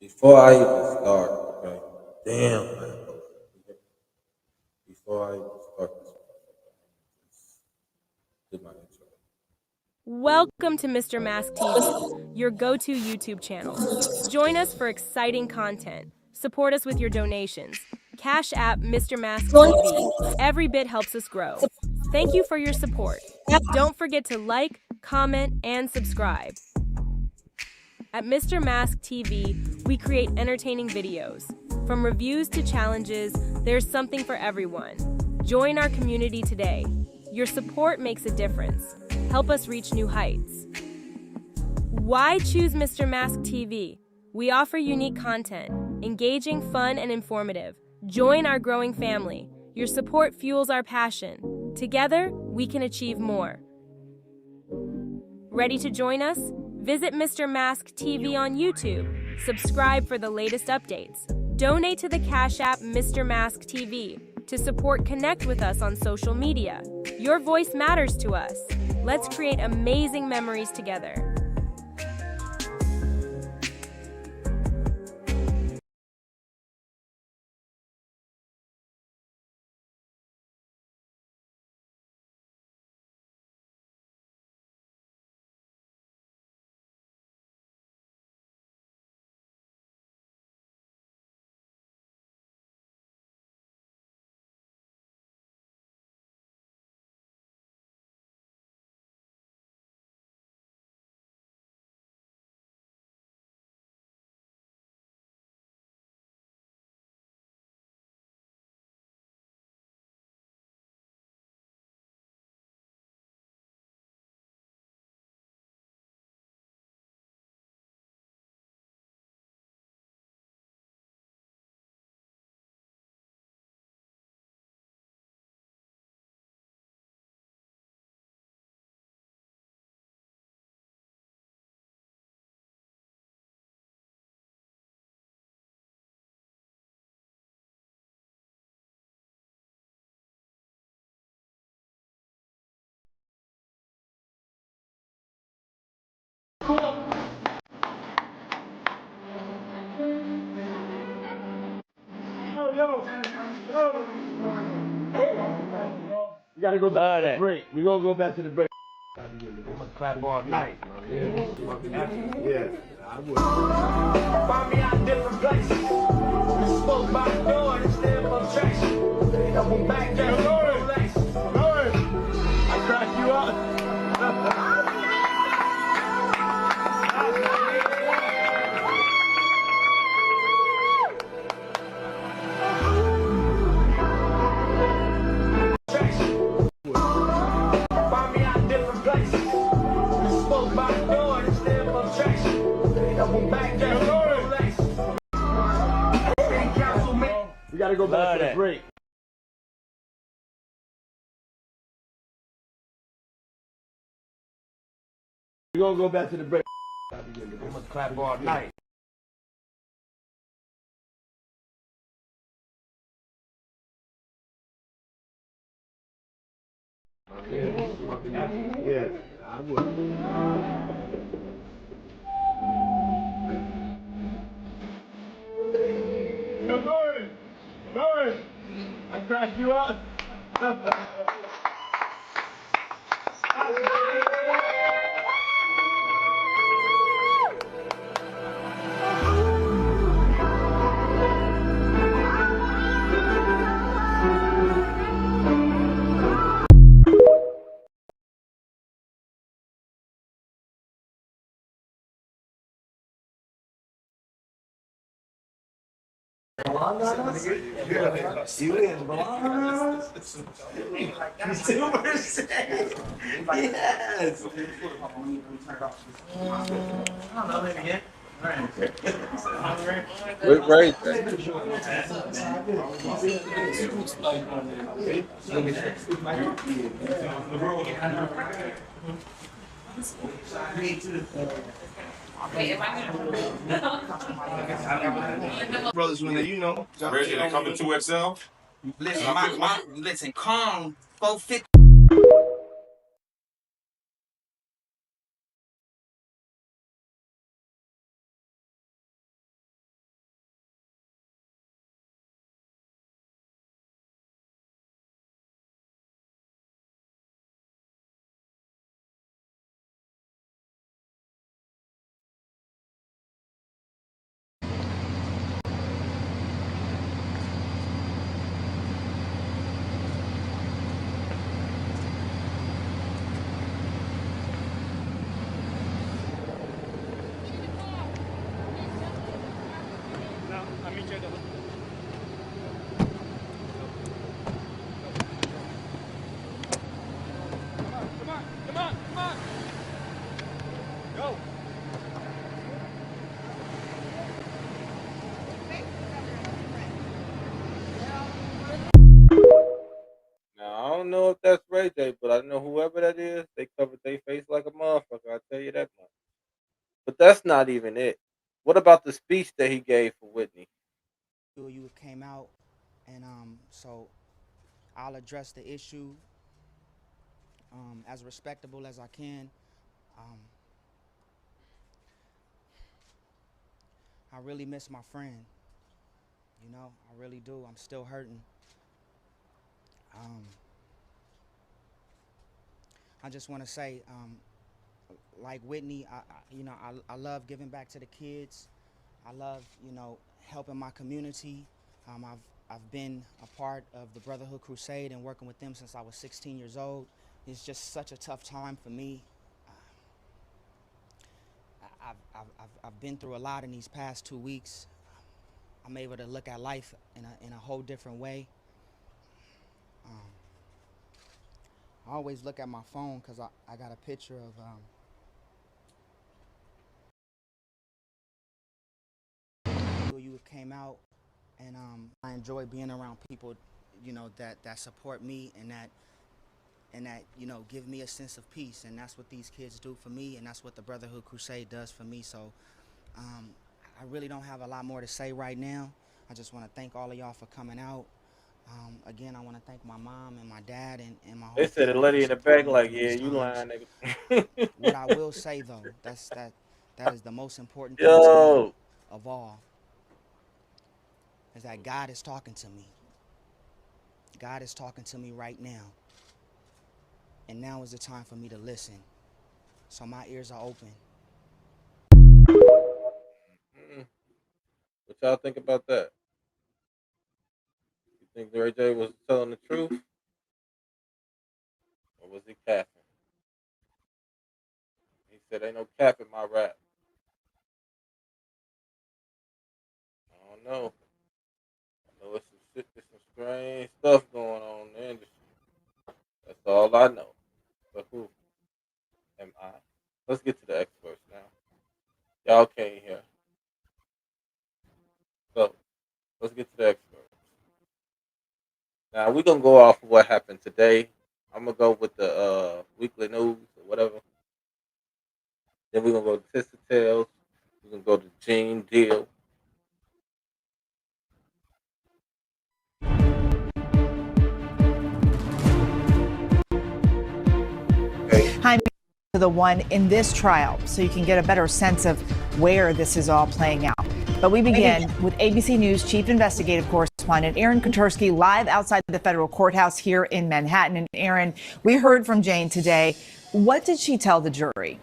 Before I even start, okay? Damn, man. Before I even start this, just do my intro. Welcome to MrMaskTV, your go-to YouTube channel. Join us for exciting content. Support us with your donations. Cash App MrMaskTV. Every bit helps us grow. Thank you for your support. Don't forget to like, comment, and subscribe. At MrMaskTV, we create entertaining videos. From reviews to challenges, there's something for everyone. Join our community today. Your support makes a difference. Help us reach new heights. Why choose MrMaskTV? We offer unique content, engaging, fun, and informative. Join our growing family. Your support fuels our passion. Together, we can achieve more. Ready to join us? Visit MrMaskTV on YouTube. Subscribe for the latest updates. Donate to the Cash App MrMaskTV. To support, connect with us on social media. Your voice matters to us. Let's create amazing memories together. You gotta go back to the break. We gonna go back to the break. I'm gonna clap all night. Yeah, I would. Find me out different places. Spoke by the door instead of traction. Double back there. Lord, I cracked you up. We gotta go back to the break. We gonna go back to the break. I'm gonna clap all night. Yeah, I would. Lord, I cracked you up. You in, bro? Super safe. Yes. We're great. Brothers, when they, you know. Reggie, they coming 2XL? Listen, calm, 450. motherfucker. I tell you that much. But that's not even it. What about the speech that he gave for Whitney? You came out, and so I'll address the issue as respectable as I can. I really miss my friend. You know, I really do. I'm still hurting. I just want to say, like Whitney, I love giving back to the kids. I love, helping my community. I've been a part of the Brotherhood Crusade and working with them since I was 16 years old. It's just such a tough time for me. I've been through a lot in these past 2 weeks. I'm able to look at life in a whole different way. I always look at my phone because I got a picture of you came out, and I enjoy being around people, that support me and that give me a sense of peace, and that's what these kids do for me, and that's what the Brotherhood Crusade does for me. So I really don't have a lot more to say right now. I just want to thank all of y'all for coming out. Again, I want to thank my mom and my dad and my whole They said a lady in the back like, yeah, you lying, nigga. What I will say though, that is the most important thing to me of all, is that God is talking to me. God is talking to me right now. And now is the time for me to listen. So my ears are open. What y'all think about that? You think Ray J was telling the truth? Or was he capping? He said, ain't no cap in my rap. I don't know. I know there's some strange stuff going on in the industry. That's all I know. But who am I? Let's get to the experts now. Y'all can't hear. So, let's get to the experts. Now, we're going to go off of what happened today. I'm going to go with the weekly news or whatever. Then we're going to go to Tissa Tales. We're going to go to Gene Deal. Hi, the one in this trial, so you can get a better sense of where this is all playing out. But we begin with ABC News chief investigative correspondent Aaron Kotursky live outside the federal courthouse here in Manhattan. And Aaron, we heard from Jane today. What did she tell the jury?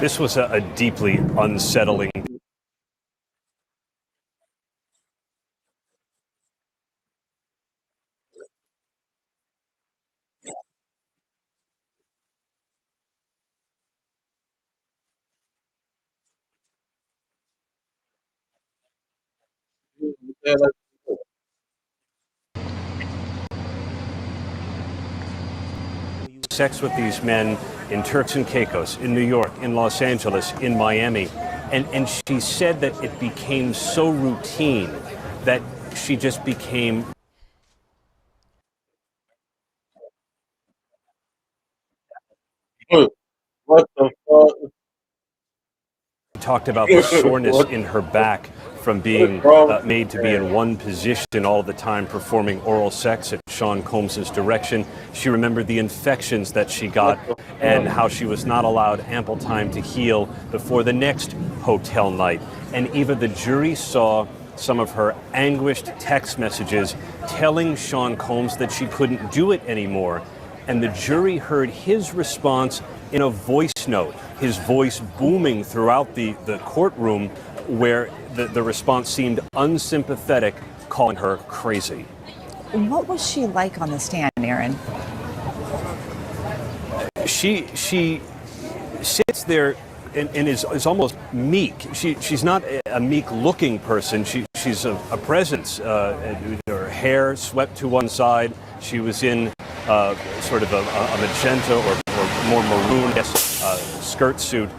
This was a deeply unsettling. Sex with these men in Turks and Caicos, in New York, in Los Angeles, in Miami. And she said that it became so routine that she just became. What the fuck? Talked about the soreness in her back from being made to be in one position all the time performing oral sex at Sean Combs's direction. She remembered the infections that she got and how she was not allowed ample time to heal before the next hotel night. And even the jury saw some of her anguished text messages telling Sean Combs that she couldn't do it anymore. And the jury heard his response in a voice note, his voice booming throughout the courtroom, where the response seemed unsympathetic, calling her crazy. What was she like on the stand, Aaron? She sits there and is almost meek. She's not a meek-looking person. She's a presence. Her hair swept to one side. She was in sort of a magenta or more maroon skirt suit,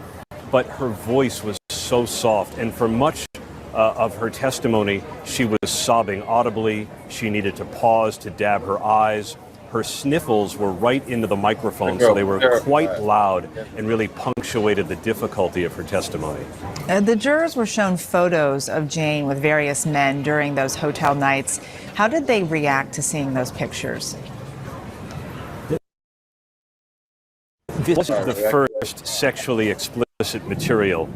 but her voice was so soft. And for much of her testimony, she was sobbing audibly. She needed to pause to dab her eyes. her sniffles were right into the microphone, so they were quite loud and really punctuated the difficulty of her testimony. The jurors were shown photos of Jane with various men during those hotel nights. How did they react to seeing those pictures? This is the first sexually explicit material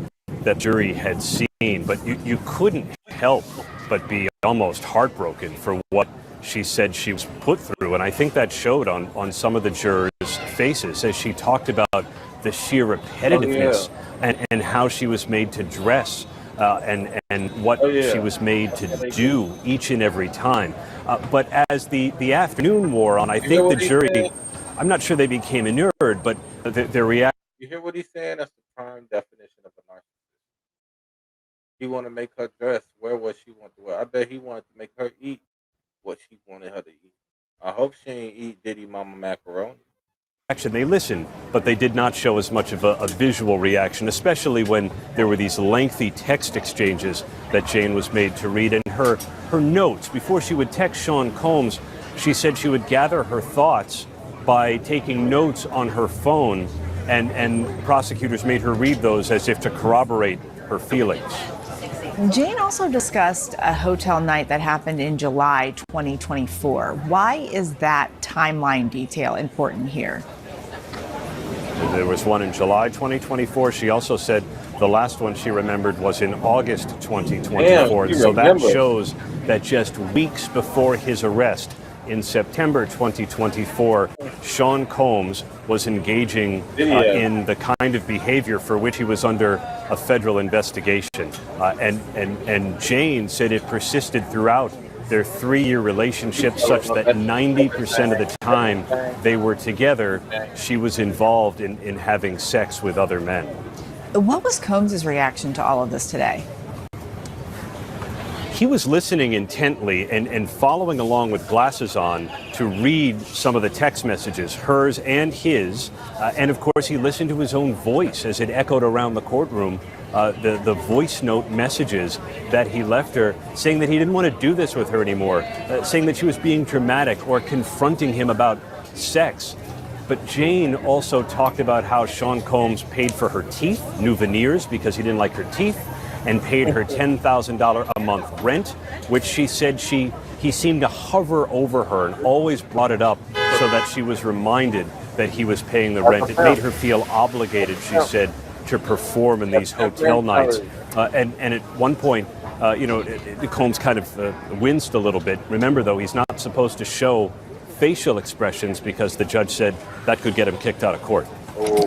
that jury had seen, but you couldn't help but be almost heartbroken for what she said she was put through. And I think that showed on some of the jurors' faces as she talked about the sheer repetitiveness and how she was made to dress and what she was made to do each and every time. But as the afternoon wore on, I think the jury, I'm not sure they became inured, but their reaction. You hear what he's saying? That's the prime definition of a narcissist. He want to make her dress, wear what she wants to wear. I bet he wanted to make her eat what she wanted her to eat. I hope she ain't eat Diddy Mama macaroni. They listened, but they did not show as much of a visual reaction, especially when there were these lengthy text exchanges that Jane was made to read. And her notes, before she would text Sean Combs, she said she would gather her thoughts by taking notes on her phone, and prosecutors made her read those as if to corroborate her feelings. Jane also discussed a hotel night that happened in July 2024. Why is that timeline detail important here? There was one in July 2024. She also said the last one she remembered was in August 2024. So that shows that just weeks before his arrest in September 2024, Sean Combs was engaging in the kind of behavior for which he was under a federal investigation. And Jane said it persisted throughout their 3-year relationship, such that 90% of the time they were together, she was involved in having sex with other men. What was Combs' reaction to all of this today? He was listening intently and following along with glasses on to read some of the text messages, hers and his. And of course, he listened to his own voice as it echoed around the courtroom, the voice note messages that he left her, saying that he didn't want to do this with her anymore, saying that she was being dramatic or confronting him about sex. But Jane also talked about how Sean Combs paid for her teeth, new veneers, because he didn't like her teeth, and paid her $10,000 a month rent, which she said he seemed to hover over her and always brought it up so that she was reminded that he was paying the rent. It made her feel obligated, she said, to perform in these hotel nights. And at one point, Combs kind of winced a little bit. Remember, though, he's not supposed to show facial expressions because the judge said that could get him kicked out of court.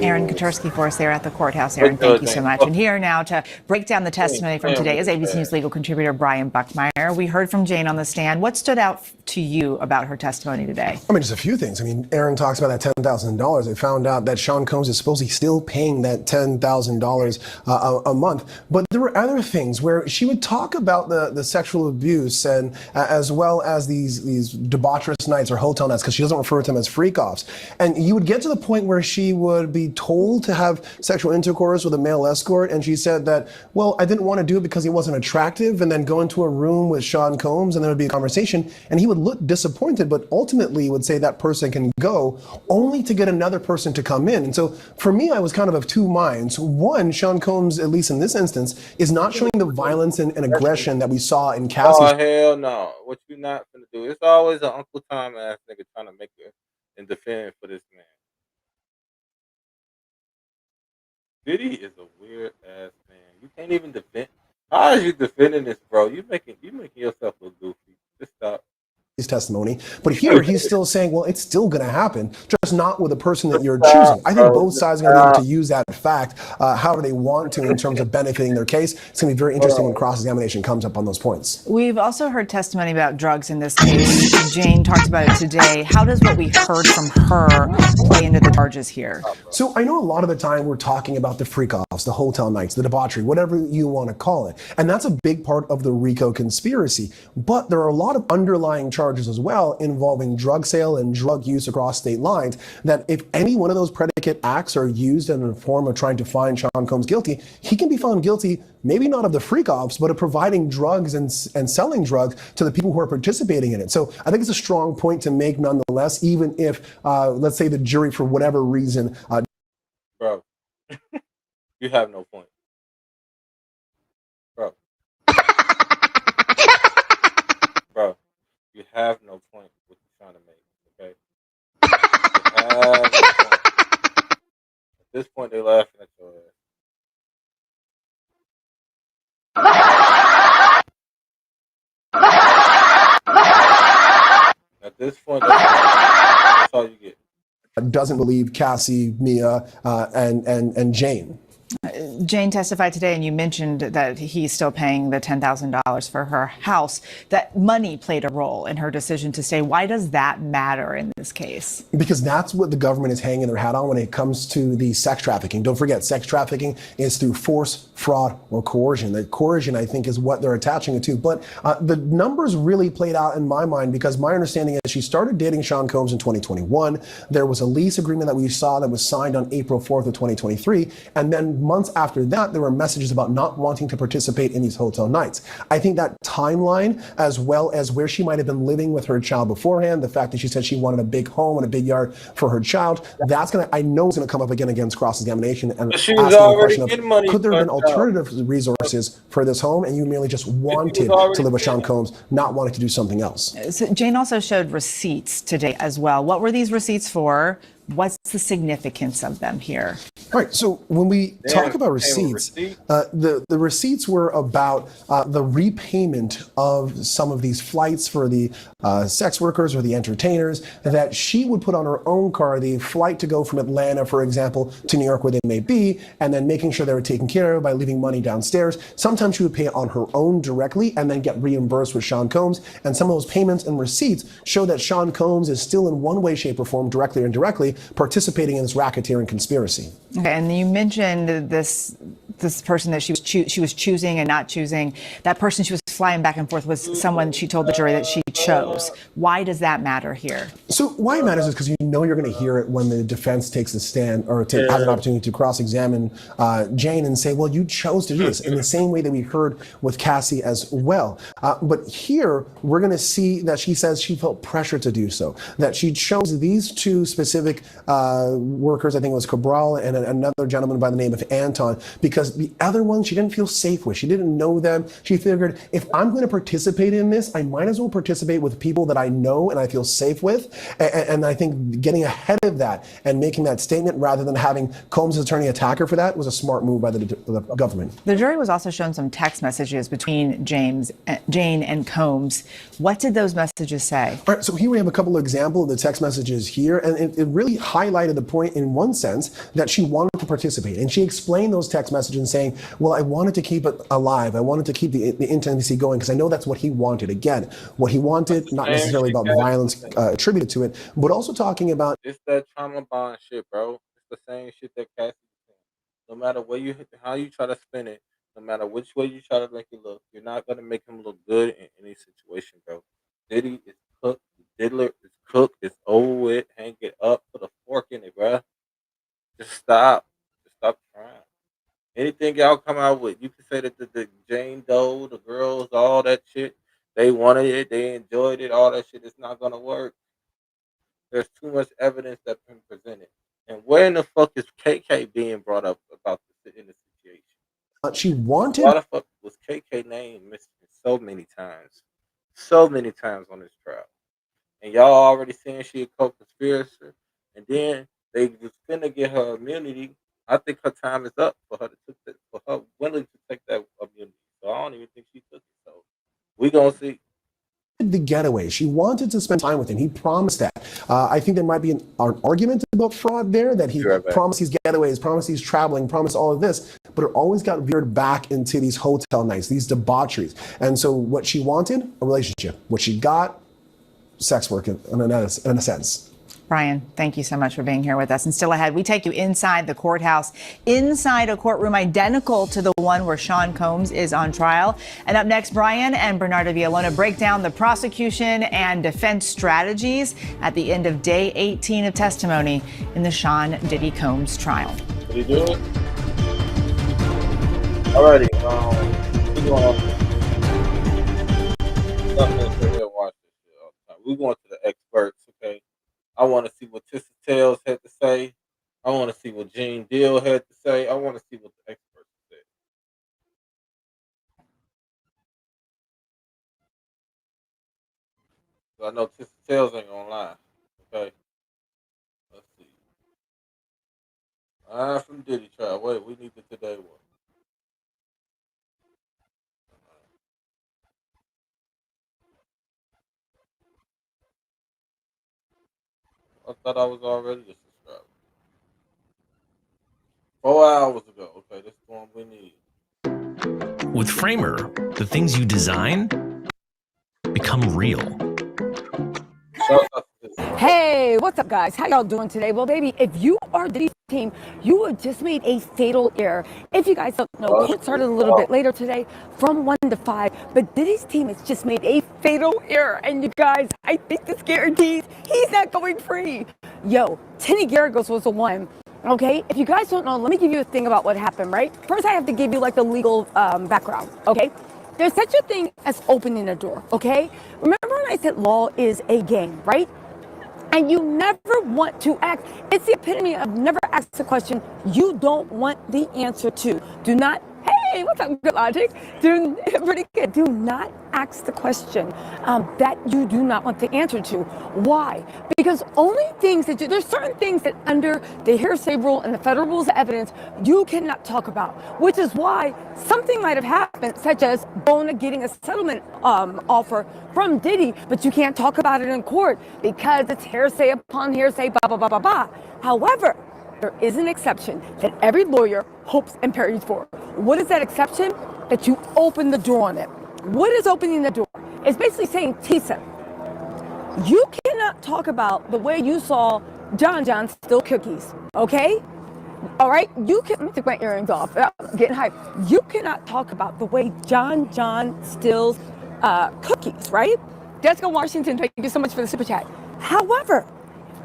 Aaron Katursky for us there at the courthouse. Aaron, thank you so much. And here now to break down the testimony from today is ABC News legal contributor Brian Buckmeyer. We heard from Jane on the stand. What stood out to you about her testimony today? I mean, just a few things. I mean, Aaron talks about that $10,000. They found out that Sean Combs is supposedly still paying that $10,000 a month. But there were other things where she would talk about the sexual abuse and as well as these debaucherous nights or hotel nights, because she doesn't refer to them as freak-offs. And you would get to the point where she would be told to have sexual intercourse with a male escort, and she said that, well, I didn't want to do it because he wasn't attractive, and then go into a room with Sean Combs and there would be a conversation, and he would look disappointed, but ultimately would say that person can go, only to get another person to come in. And so for me, I was kind of two minds. One, Sean Combs, at least in this instance, is not showing the violence and aggression that we saw in Cassie's. Oh, hell no. What you not gonna do? It's always an Uncle Tom ass nigga trying to make it and defend for this man. Diddy is a weird ass man. You can't even defend. How are you defending this, bro? You making yourself look goofy. Just stop. His testimony, but here he's still saying, well, it's still going to happen, just not with the person that you're choosing. I think both sides are going to be able to use that fact however they want to in terms of benefiting their case. It's going to be very interesting when cross-examination comes up on those points. We've also heard testimony about drugs in this case. Jane talked about it today. How does what we heard from her play into the charges here? So I know a lot of the time we're talking about the freak-offs, the hotel nights, the debauchery, whatever you want to call it. And that's a big part of the RICO conspiracy. But there are a lot of underlying charges charges as well involving drug sale and drug use across state lines, that if any one of those predicate acts are used in a form of trying to find Sean Combs guilty, he can be found guilty, maybe not of the freak offs, but of providing drugs and selling drugs to the people who are participating in it. So I think it's a strong point to make nonetheless, even if, let's say, the jury, for whatever reason... Bro, you have no point. Bro. Bro, you have no point what you're trying to make, okay? You have no point. At this point, they're laughing at your ass. At this point, that's all you get. Doesn't believe Cassie, Mia, and Jane. Jane testified today, and you mentioned that he's still paying the $10,000 for her house. That money played a role in her decision to stay. Why does that matter in this case? Because that's what the government is hanging their hat on when it comes to the sex trafficking. Don't forget, sex trafficking is through force, fraud, or coercion. The coercion, I think, is what they're attaching it to. But the numbers really played out in my mind, because my understanding is she started dating Sean Combs in 2021. There was a lease agreement that we saw that was signed on April 4th of 2023. And then months after that, there were messages about not wanting to participate in these hotel nights. I think that timeline, as well as where she might have been living with her child beforehand, the fact that she said she wanted a big home and a big yard for her child, that's I know it's gonna come up again against cross-examination and She was asking the already question getting of, money could there have been for her child. alternative resources for this home, and you merely just wanted to live with Sean Combs, not wanting to do something else? So Jane also showed receipts today as well. What were these receipts for? What's the significance of them here? All right, so when we talk about receipts, the receipts were about the repayment of some of these flights for the sex workers or the entertainers, that she would put on her own car the flight to go from Atlanta, for example, to New York, where they may be, and then making sure they were taken care of by leaving money downstairs. Sometimes she would pay it on her own directly and then get reimbursed with Sean Combs. And some of those payments and receipts show that Sean Combs is still in one way, shape, or form, directly or indirectly, participating in this racketeering conspiracy. Okay, and you mentioned this person that she was choosing and not choosing. That person she was flying back and forth was someone she told the jury that she chose. Why does that matter here? So why it matters is because you know you're going to hear it when the defense takes a stand or has an opportunity to cross-examine Jane and say, well, you chose to do this, in the same way that we heard with Cassie as well. But here, we're going to see that she says she felt pressure to do so, that she chose these two specific workers, I think it was Cabral and another gentleman by the name of Anton, because the other ones she didn't feel safe with. She didn't know them. She figured, if I'm going to participate in this, I might as well participate with people that I know and I feel safe with. And I think getting ahead of that and making that statement rather than having Combs' attorney attack her for that was a smart move by the government. The jury was also shown some text messages between Jane and Combs. What did those messages say? All right, so here we have a couple of examples of the text messages here, and it really highlighted the point in one sense that she wanted to participate. And she explained those text messages saying, well, I wanted to keep it alive. I wanted to keep the intimacy going because I know that's what he wanted. Again, what he wanted, not necessarily about violence attributed to it, but also talking about... It's that trauma bond shit, bro. It's the same shit that Cassie said. No matter how you try to spin it, no matter which way you try to make it look, you're not going to make him look good in any situation, bro. Diddy is cooked. Diddler is cooked. It's over with. Hang it up. Put a fork in it, bro. Just stop. Just stop trying. Anything y'all come out with, you can say that the Jane Doe, the girls, all that shit, they wanted it, they enjoyed it, all that shit, it's not going to work. There's too much evidence that's been presented. And where in the fuck is KK being brought up about this in this situation? She wanted... Why the fuck was KK name missing so many times? So many times on this trial. And y'all already saying she a co-conspirator. And then they was finna get her immunity. I think her time is up for her willing to take that immunity. So I don't even think she took it. So we gonna see. The getaway. She wanted to spend time with him. He promised that. I think there might be an argument about fraud there, that he promised these getaways, promised he's traveling, promised all of this, but it always got veered back into these hotel nights, these debaucheries. And so what she wanted, a relationship. What she got, sex work in a sense. Brian, thank you so much for being here with us. And still ahead, we take you inside the courthouse, inside a courtroom identical to the one where Sean Combs is on trial. And up next, Brian and Bernardo Villalona break down the prosecution and defense strategies at the end of day 18 of testimony in the Sean Diddy Combs trial. What are you doing? Alrighty, we're going on. Watch this shit all the time. We're going to the experts, okay? I want to see what Tissa Tales had to say. I want to see what Gene Deal had to say. I want to see what the experts said. So I know Tissa Tales ain't gonna lie. Okay. Let's see. From Diddy trial. Wait, we need the today one. I thought I was already a subscriber. 4 hours ago. Okay, this is the one we need. With Framer, the things you design become real. Hey, what's up, guys? How y'all doing today? Well, baby, if you are Diddy's team, you have just made a fatal error. If you guys don't know, court started a little bit later today from 1 to 5, but Diddy's team has just made a fatal error. And you guys, I think this guarantees he's not going free. Yo, Tenny Garagos was the one. Okay, if you guys don't know, let me give you a thing about what happened, right? First, I have to give you like the legal background, okay? There's such a thing as opening a door, okay? Remember when I said law is a game, right? And you never want to ask. It's the epitome of never ask a question you don't want the answer to. Do not, hey, what's up, good logic? Pretty good. Do not ask the question that you do not want the answer to. Why? Because only things that there's certain things that under the hearsay rule and the federal rules of evidence, you cannot talk about, which is why something might have happened, such as Bona getting a settlement offer from Diddy, but you can't talk about it in court because it's hearsay upon hearsay, blah, blah, blah, blah, blah. However, there is an exception that every lawyer hopes and prays for. What is that exception? That you open the door on it. What is opening the door? It's basically saying, Tissa, you cannot talk about the way you saw John steal cookies, okay? All right, you can, let me take my earrings off, I'm getting hyped. You cannot talk about the way John steals cookies, right? Jessica Washington, thank you so much for the super chat. However,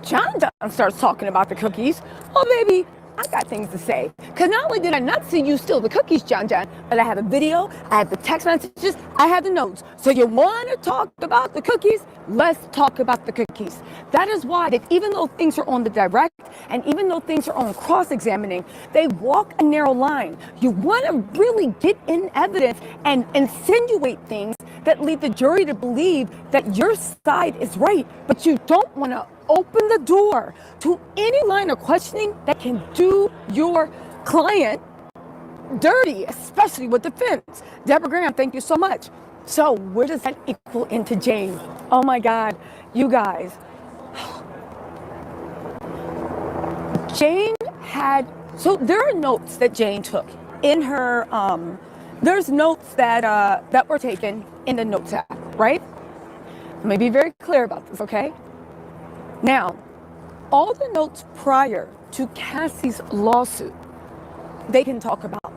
John starts talking about the cookies. Oh, baby, I got things to say. Because not only did I not see you steal the cookies, John, but I have a video, I have the text messages, I have the notes. So you want to talk about the cookies? Let's talk about the cookies. That is why that even though things are on the direct and even though things are on cross-examining, they walk a narrow line. You want to really get in evidence and insinuate things that lead the jury to believe that your side is right, but you don't want to open the door to any line of questioning that can do your client dirty, especially with defense. Deborah Graham, thank you so much. So where does that equal into Jane? Oh my God, you guys. Jane had, so there are notes that Jane took in her, there's notes that were taken in the notes app, right? Let me be very clear about this, okay? Now, all the notes prior to Cassie's lawsuit, they can talk about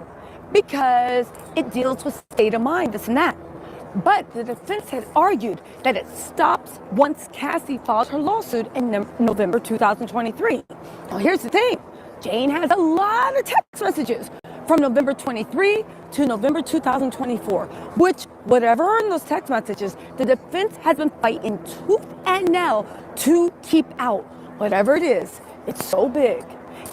because it deals with state of mind, this and that. But the defense had argued that it stops once Cassie filed her lawsuit in November 2023. Now, here's the thing. Jane has a lot of text messages from November 23 to November 2024, which, whatever are in those text messages, the defense has been fighting tooth and nail to keep out. Whatever it is, it's so big,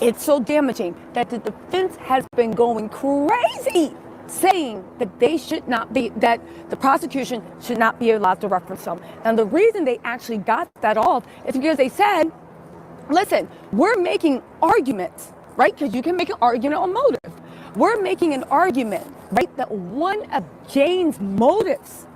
it's so damaging that the defense has been going crazy, saying that they should not be, that the prosecution should not be allowed to reference them. And the reason they actually got that off is because they said, listen, we're making arguments, right? Because you can make an argument on motive. We're making an argument, right, that one of Jane's motives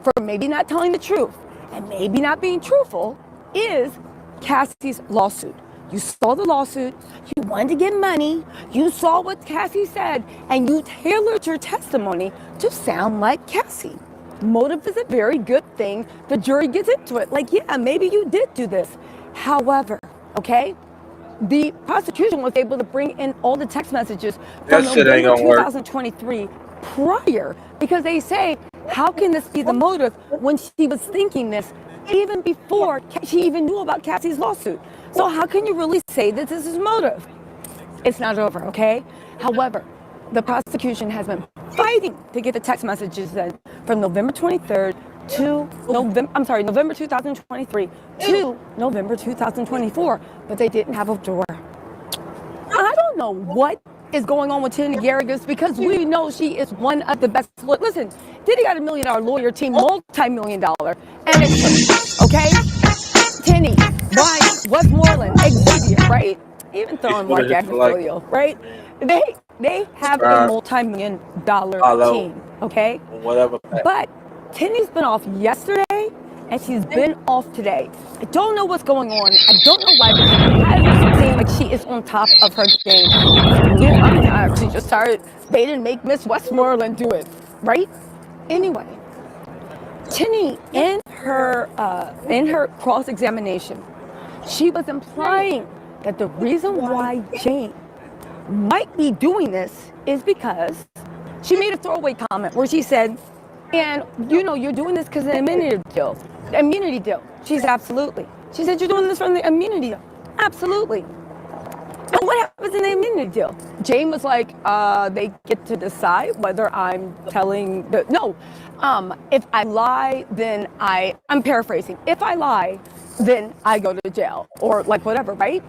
for maybe not telling the truth and maybe not being truthful is Cassie's lawsuit. You saw the lawsuit, you wanted to get money, you saw what Cassie said, and you tailored your testimony to sound like Cassie. Motive is a very good thing. The jury gets into it. Like, yeah, maybe you did do this. However, okay, the prosecution was able to bring in all the text messages from That shit ain't November gonna work. 2023 prior, because they say, how can this be the motive when she was thinking this even before she even knew about Cassie's lawsuit? So how can you really say that this is motive? It's not over, okay? However, the prosecution has been fighting to get the text messages then from November 23rd to November 2023 to November 2024, but they didn't have a door. I don't know what is going on with Tini Garrigus, because we know she is one of the best. Listen, Diddy got $1 million lawyer team, multi-million-dollar, and it's okay. Tini, Brian, Westmoreland, Xavier, right? Even throwing Mark Agnefolio, right? They have a multi-million-dollar team, okay? Whatever. But Tini's been off yesterday, and she's been off today. I don't know what's going on. I don't know why, but she hasn't seemed like she is on top of her game. I'm actually just tired. They didn't make Miss Westmoreland do it, right? Anyway, Tini, in her cross-examination, she was implying that the reason why Jane might be doing this is because she made a throwaway comment where she said, and you know, you're doing this because of the immunity deal. The immunity deal. She said, absolutely. She said, you're doing this from the immunity deal. Absolutely. And what happens in the immunity deal? Jane was like, they get to decide whether I'm telling if I lie, then I'm paraphrasing. If I lie, then I go to jail or like whatever, right?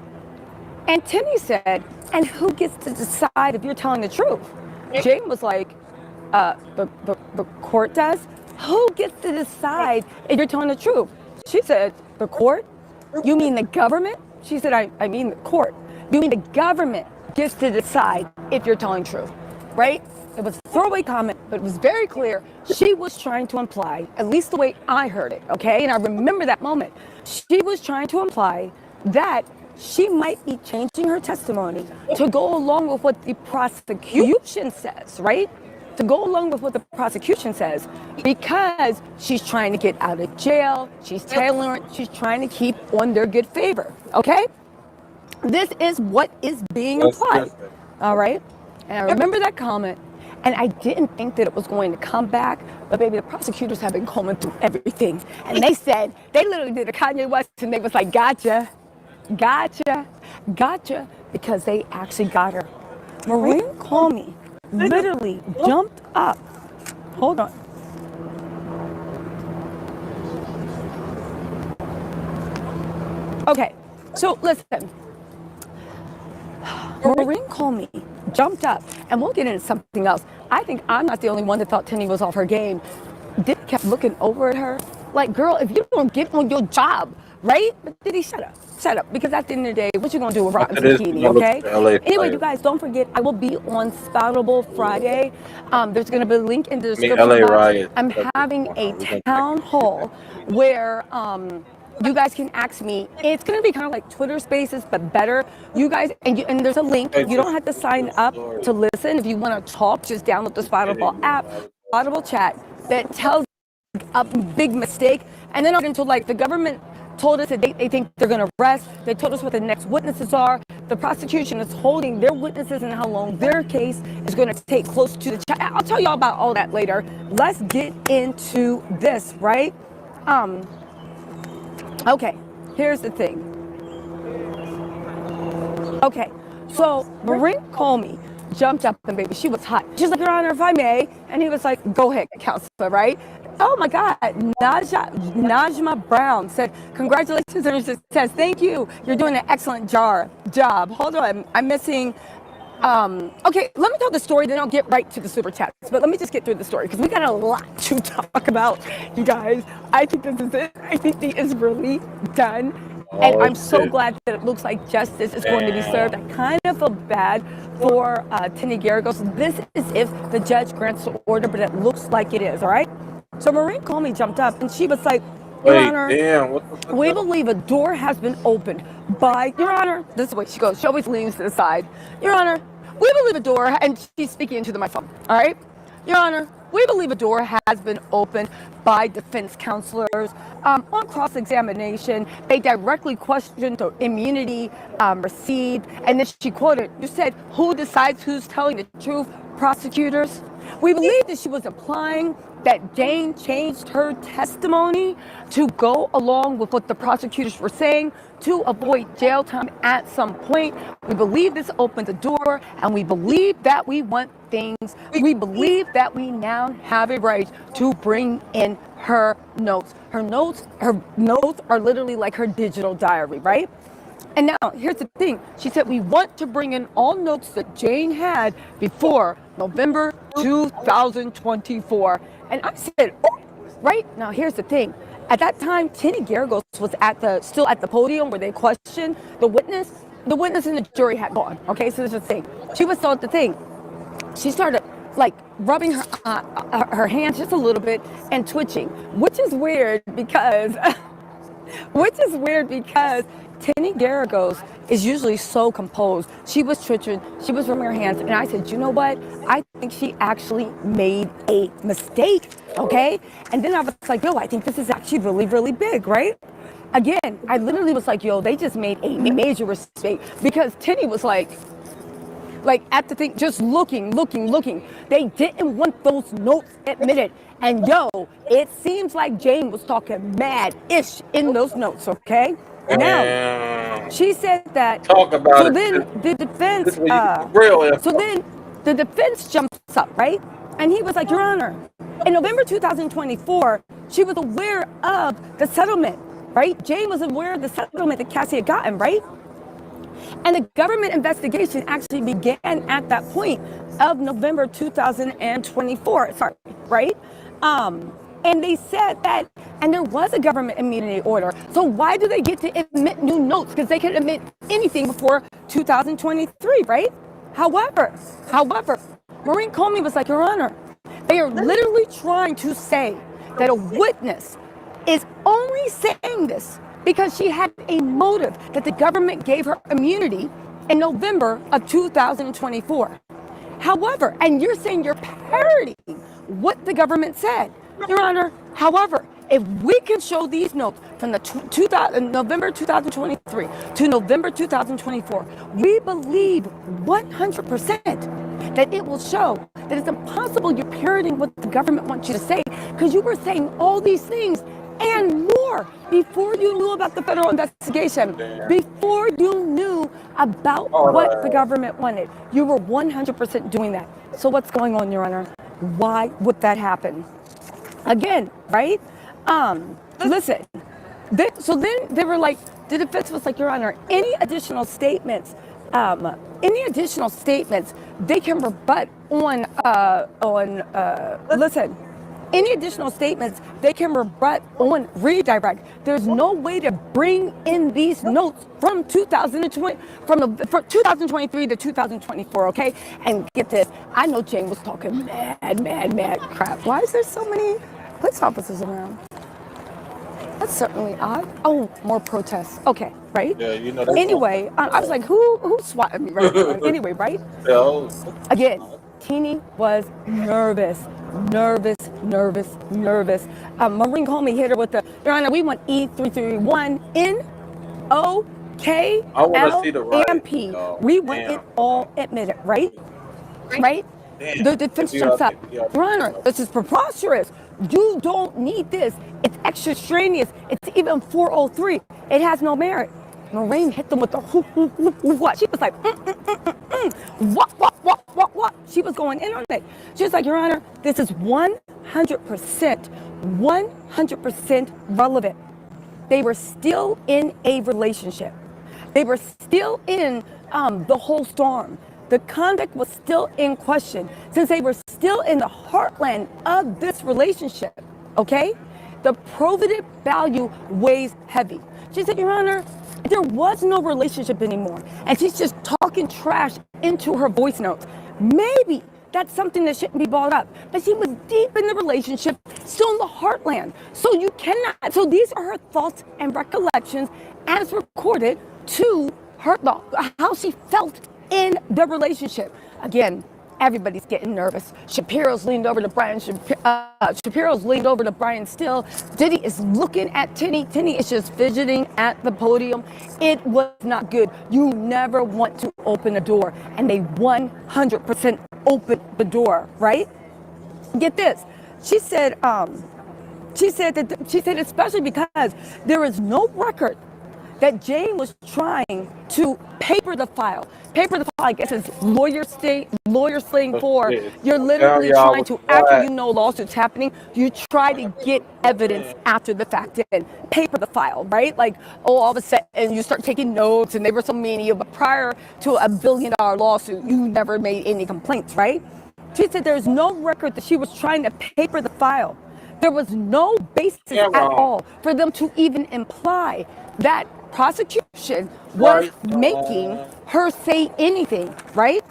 And Tini said, and who gets to decide if you're telling the truth? Jane was like, the court does? Who gets to decide if you're telling the truth? She said, the court? You mean the government? She said, I mean the court. You mean the government gets to decide if you're telling truth, right? It was a throwaway comment, but it was very clear. She was trying to imply, at least the way I heard it, okay? And I remember that moment. She was trying to imply that she might be changing her testimony to go along with what the prosecution says, right? To go along with what the prosecution says, because she's trying to get out of jail, she's tailoring, she's trying to keep on their good favor, okay? This is what is being implied, all right? And I remember that comment, and I didn't think that it was going to come back, but baby, the prosecutors have been combing through everything, and they said, they literally did a Kanye West, and they was like, gotcha, because they actually got her. Maureen Comey literally jumped up. Hold on. Okay, so listen. Maureen Comey jumped up, and we'll get into something else. I think I'm not the only one that thought Tini was off her game. Diddy kept looking over at her like, girl, if you don't get on your job, right? But Diddy, shut up, because at the end of the day, what you gonna do with Rotten Zucchini, okay? Anyway, you guys, don't forget, I will be on Spoutable Friday. There's gonna be a link in the description box. Riots. I'm having a town hall where you guys can ask me. It's gonna be kind of like Twitter Spaces, but better. You guys, and there's a link. You don't have to sign up to listen. If you want to talk, just download the Spoutable app, Audible Chat, that tells a big mistake. And then into like the government told us that they think they're going to arrest. They told us what the next witnesses are. The prosecution is holding their witnesses and how long their case is going to take close to the trial. I'll tell y'all about all that later. Let's get into this, right? Okay, here's the thing. Okay, so Maureen Comey jumped up and baby, she was hot. She's like, Your Honor, if I may. And he was like, go ahead, counselor, right? Oh my God, Najma Brown said, congratulations on your success. Thank you. You're doing an excellent job. Hold on, I'm missing. Okay, let me tell the story, then I'll get right to the super chats. But let me just get through the story because we got a lot to talk about, you guys. I think this is it. I think he is really done. And I'm so glad that it looks like justice is going to be served. I kind of feel bad for Tini Garrigus. This is if the judge grants the order, but it looks like it is, all right? So Maureen Comey jumped up and she was like, Your Honor, we believe a door has been opened by, Your Honor, this is the way she goes. She always leans to the side. Your Honor, we believe a door, and she's speaking into the microphone, all right? Your Honor, We believe a door has been opened by defense counselors on cross-examination. They directly questioned the immunity received, and then she quoted, you said, who decides who's telling the truth? Prosecutors. We believe that she was implying that Jane changed her testimony to go along with what the prosecutors were saying to avoid jail time at some point. We believe this opened the door, and we believe that we want things. We believe that we now have a right to bring in her notes. Her notes are literally like her digital diary, right? And now, here's the thing. She said, we want to bring in all notes that Jane had before November 2024. And I said, oh, right? Now, here's the thing. At that time, Tinny Garagos was still at the podium where they questioned the witness. The witness and the jury had gone. Okay, so this is the thing. She was still at the thing. She started like rubbing her hands just a little bit and twitching, which is weird because Tinny Garagos is usually so composed. She was twitching, she was rubbing her hands, and I said, you know what? I think she actually made a mistake, okay? And then I was like, yo, I think this is actually really, really big, right? Again, I literally was like, yo, they just made a major mistake because Tinny was like at the thing, just looking. They didn't want those notes admitted. And yo, it seems like Jane was talking mad-ish in those notes, okay? Now, she said that. Talk about so it. then the defense. So then the defense jumps up, right? And he was like, Your Honor, in November 2024, she was aware of the settlement, right? Jane was aware of the settlement that Cassie had gotten, right? And the government investigation actually began at that point of November 2024, right? And they said that, and there was a government immunity order. So why do they get to admit new notes? Because they can admit anything before 2023, right? However, Maureen Comey was like, Your Honor, they are literally trying to say that a witness is only saying this because she had a motive that the government gave her immunity in November of 2024. However, and you're saying you're parodying what the government said. Your Honor, however, if we can show these notes from the November 2023 to November 2024, we believe 100% that it will show that it's impossible you're parodying what the government wants you to say because you were saying all these things and more before you knew about the federal investigation, before you knew about what the government wanted. You were 100% doing that. So what's going on, Your Honor? Why would that happen? Again, right? Listen. So then they were like, the defense was like, Your Honor, any additional statements they can rebut any additional statements they can rebut on redirect. There's no way to bring in these notes from 2020, from 2023 to 2024, okay? And get this, I know Jane was talking mad crap. Why is there so many police officers around? That's certainly odd. Oh, more protests. Okay, right? Yeah, you know. Anyway, I was like, who swatted me right now? Anyway, right? Again, Teeny was nervous. Maureen Comey hit her with the, Your Honor, we want E331 NOKLMP. We want it all admitted, right? Right? Damn. The defense jumps up. Your Honor, this is preposterous. You don't need this. It's extraneous. It's even 403. It has no merit. Maureen hit them with the what? She was like, what? She was going in on it. She was like, Your Honor, this is 100% relevant. They were still in a relationship. They were still in the whole storm. The conduct was still in question since they were still in the heartland of this relationship, okay? The probative value weighs heavy. She said, Your Honor, there was no relationship anymore. And she's just talking trash into her voice notes. Maybe that's something that shouldn't be brought up. But she was deep in the relationship, still in the heartland. So you cannot, so these are her thoughts and recollections as recorded to her, how she felt in the relationship. Again, everybody's getting nervous. Shapiro's leaned over to Brian. Shapiro's leaned over to Brian Still. Diddy is looking at Tinny. Tinny is just fidgeting at the podium. It was not good. You never want to open a door, and they 100% opened the door, right? Get this. She said especially because there is no record that Jane was trying to paper the file. Paper the file, I guess, is lawyer slang for you're literally trying to, after you know lawsuits happening, you try to get evidence after the fact and paper the file, right? Like, all of a sudden you start taking notes and they were so mean to you, but prior to a $1 billion lawsuit, you never made any complaints, right? She said there's no record that she was trying to paper the file. There was no basis at all for them to even imply that prosecution was making her say anything, right?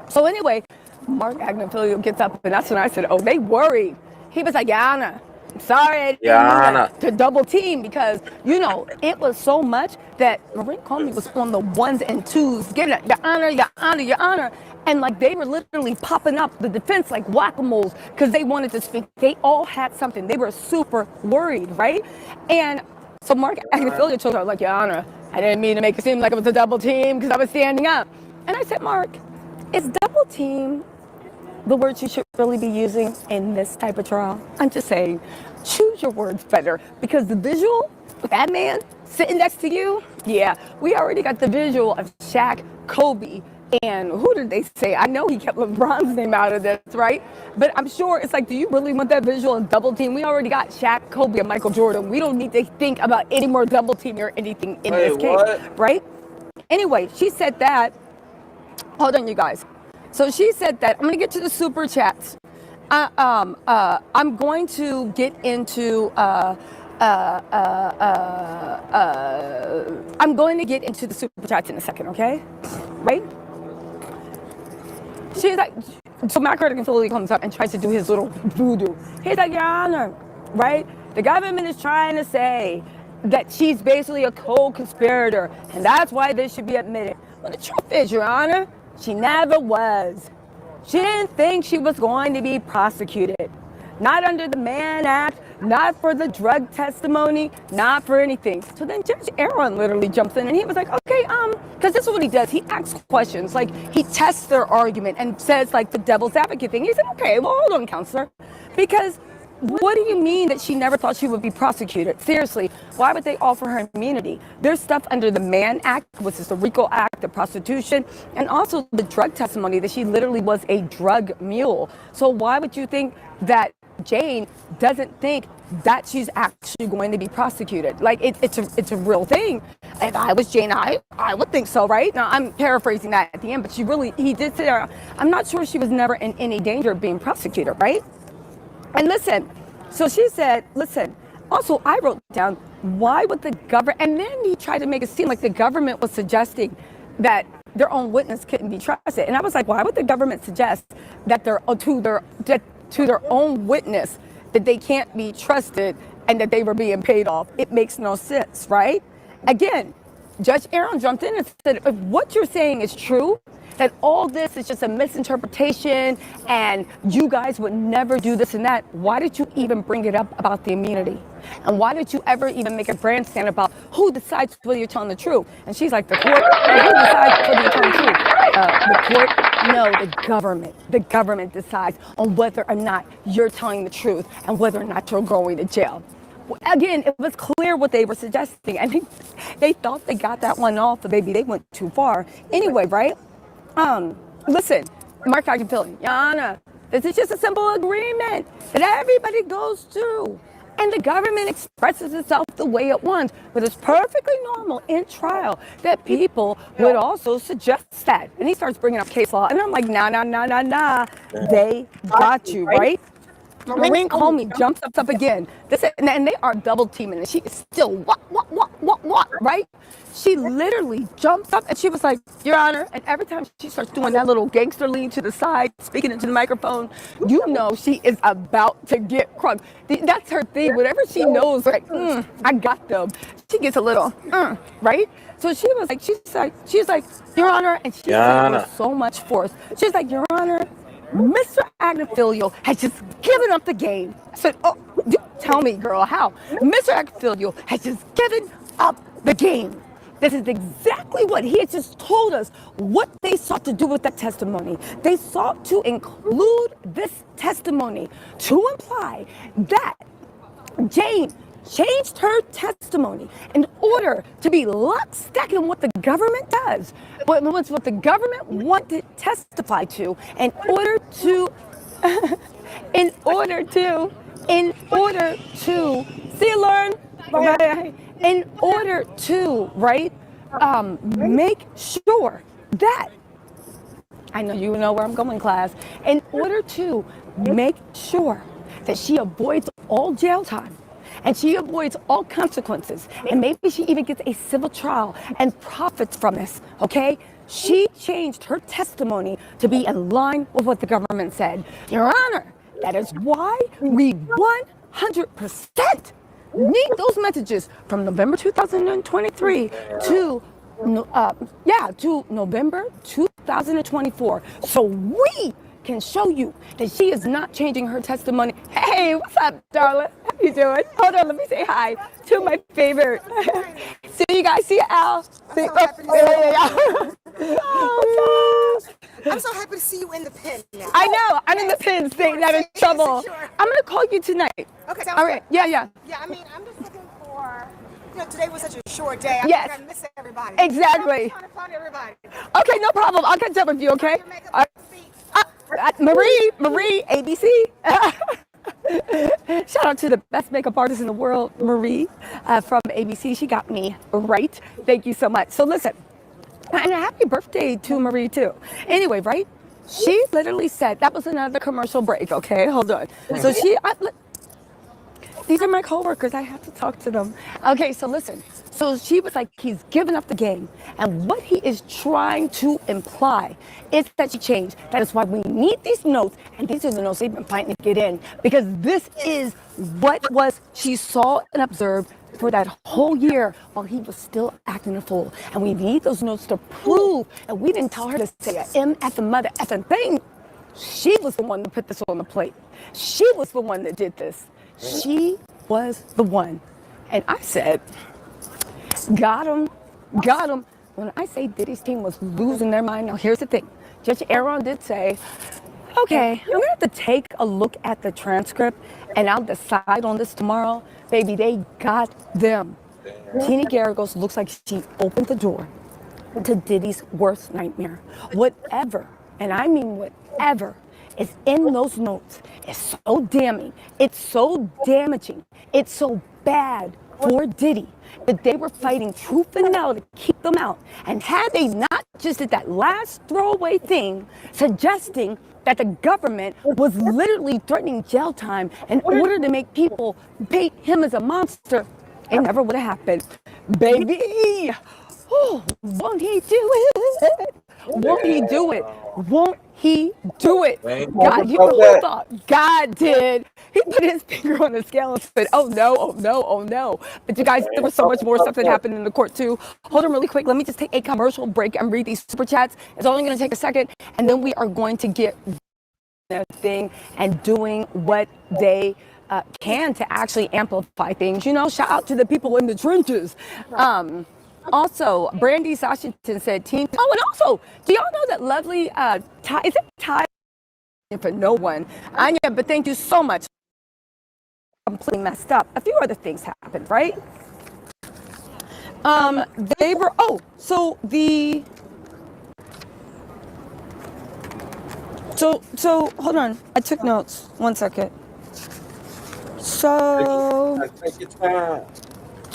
So anyway, Mark Agnifilio gets up, and that's when I said, oh, they worried. He was like, Yana, I'm sorry I didn't need to double team, because, you know, it was so much that Maureen Comey was on the ones and twos, giving it, your honor, your honor, your honor. And like they were literally popping up the defense like whack-a-moles because they wanted to speak. They all had something. They were super worried, right? And so Mark Agnifilio told her, like, Your Honor, I didn't mean to make it seem like it was a double team because I was standing up. And I said, Mark, is double team the word you should really be using in this type of trial? I'm just saying, choose your words better, because the visual of that man sitting next to you, yeah, we already got the visual of Shaq, Kobe, and who did they say? I know he kept LeBron's name out of this, right? But I'm sure it's like, do you really want that visual of double team? We already got Shaq, Kobe, and Michael Jordan. We don't need to think about any more double team or anything in this case, right? Anyway, she said that. Hold on, you guys. So she said that. I'm going to get to the super chats. I'm going to get into. I'm going to get into the super chats in a second, okay? Right? She's like, so Matt Agnifilio comes up and tries to do his little voodoo. He's like, Your Honor, right? The government is trying to say that she's basically a co-conspirator, and that's why this should be admitted. Well, the truth is, Your Honor, she never was. She didn't think she was going to be prosecuted. Not under the Mann Act, not for the drug testimony, not for anything. So then Judge Aaron literally jumps in and he was like, okay, because this is what he does. He asks questions, like he tests their argument and says like the devil's advocate thing. He said, okay, well, hold on, counselor, because what do you mean that she never thought she would be prosecuted? Seriously, why would they offer her immunity? There's stuff under the Mann Act, which is the RICO Act, the prostitution, and also the drug testimony that she literally was a drug mule. So why would you think that Jane doesn't think that she's actually going to be prosecuted? Like it's a real thing. If I was Jane, I would think so, right? Now I'm paraphrasing that at the end, but he did say, I'm not sure she was never in any danger of being prosecuted, right? And listen, so she said, listen, also I wrote down, why would the government, and then he tried to make it seem like the government was suggesting that their own witness couldn't be trusted. And I was like, why would the government suggest that to their own witness that they can't be trusted and that they were being paid off? It makes no sense, right? Again, Judge Aaron jumped in and said, if what you're saying is true, that all this is just a misinterpretation and you guys would never do this and that, why did you even bring it up about the immunity? And why did you ever even make a grandstand about who decides whether you're telling the truth? And she's like, the court? Who decides whether you're telling the truth? The court? No, the government. The government decides on whether or not you're telling the truth and whether or not you're going to jail. Again, it was clear what they were suggesting. I think they thought they got that one off, but maybe they went too far. Anyway, right? Listen, Mark Agnifilio, Yana, this is just a simple agreement that everybody goes to. And the government expresses itself the way it wants. But it's perfectly normal in trial that people would also suggest that. And he starts bringing up case law. And I'm like, nah. They got you, right? Maureen Comey jumps up again. And they are double teaming. And she is still, right? She literally jumps up and she was like, Your Honor. And every time she starts doing that little gangster lean to the side, speaking into the microphone, you know she is about to get crunk. That's her thing. Whatever she knows, like, I got them. She gets a little, right? So she was like, Your Honor, and she said with so much force. She's like, Your Honor, Mr. Agnifilio has just given up the game. I said, oh, tell me, girl, how? Mr. Agnifilio has just given up the game. This is exactly what he had just told us, what they sought to do with that testimony. They sought to include this testimony to imply that Jane changed her testimony in order to be lockstep in what the government does, but what the government wanted to testify to in order to, see, learn, right? In order to, right, make sure that, I know you know where I'm going, class, in order to make sure that she avoids all jail time and she avoids all consequences, and maybe she even gets a civil trial and profits from this, okay? She changed her testimony to be in line with what the government said. Your Honor, that is why we 100% need those messages from November 2023 to November 2024, so we can show you that she is not changing her testimony. Hey, what's up, darling? How you doing? Hold on, let me say hi to my favorite. See you guys, see you, Al. I'm so happy to see you in the pen now. I know, I'm in the pen, staying out of trouble. I'm gonna call you tonight. Okay, all right, yeah. Yeah, I mean, I'm just looking for, today was such a short day. Yes. I miss everybody. Exactly. I'm trying to find everybody. Okay, no problem. I'll catch up with you, okay? Marie, ABC. Shout out to the best makeup artist in the world, Marie, from ABC. She got me right. Thank you so much. So listen, and a happy birthday to Marie too. Anyway, right? She literally said, that was another commercial break, okay? Hold on. So these are my coworkers. I have to talk to them. Okay, so listen. So she was like, he's given up the game. And what he is trying to imply is that she changed. That is why we need these notes. And these are the notes they've been fighting to get in. Because this is what she saw and observed for that whole year while he was still acting a fool. And we need those notes to prove that we didn't tell her to say a MF mother effing thing. She was the one that put this on the plate. She was the one that did this. She was the one. And I said, got him. When I say Diddy's team was losing their mind, now here's the thing. Judge Aaron did say, okay, I'm gonna have to take a look at the transcript and I'll decide on this tomorrow. Baby, they got them. Tina Garagos looks like she opened the door to Diddy's worst nightmare. Whatever, and I mean whatever, is in those notes is so damning. It's so damaging. It's so bad for Diddy that they were fighting tooth and nail to keep them out. And had they not just did that last throwaway thing, suggesting that the government was literally threatening jail time in order to make people paint him as a monster, it never would have happened. Baby, won't he do it? Won't he do it? Won't he do it? God, you know who thought? God did. He put his finger on the scale and said, oh no, oh no, oh no. But you guys, there was so much more stuff that happened in the court too. Hold on really quick. Let me just take a commercial break and read these super chats. It's only going to take a second. And then we are going to get their thing and doing what they can to actually amplify things. You know, shout out to the people in the trenches. Also, Brandy Washington said, team. Oh, and also, do y'all know that lovely Ty, is it Ty? For no one. Anya, but thank you so much. Completely messed up. A few other things happened, right? They were, so hold on. I took notes. 1 second. So. Take your time.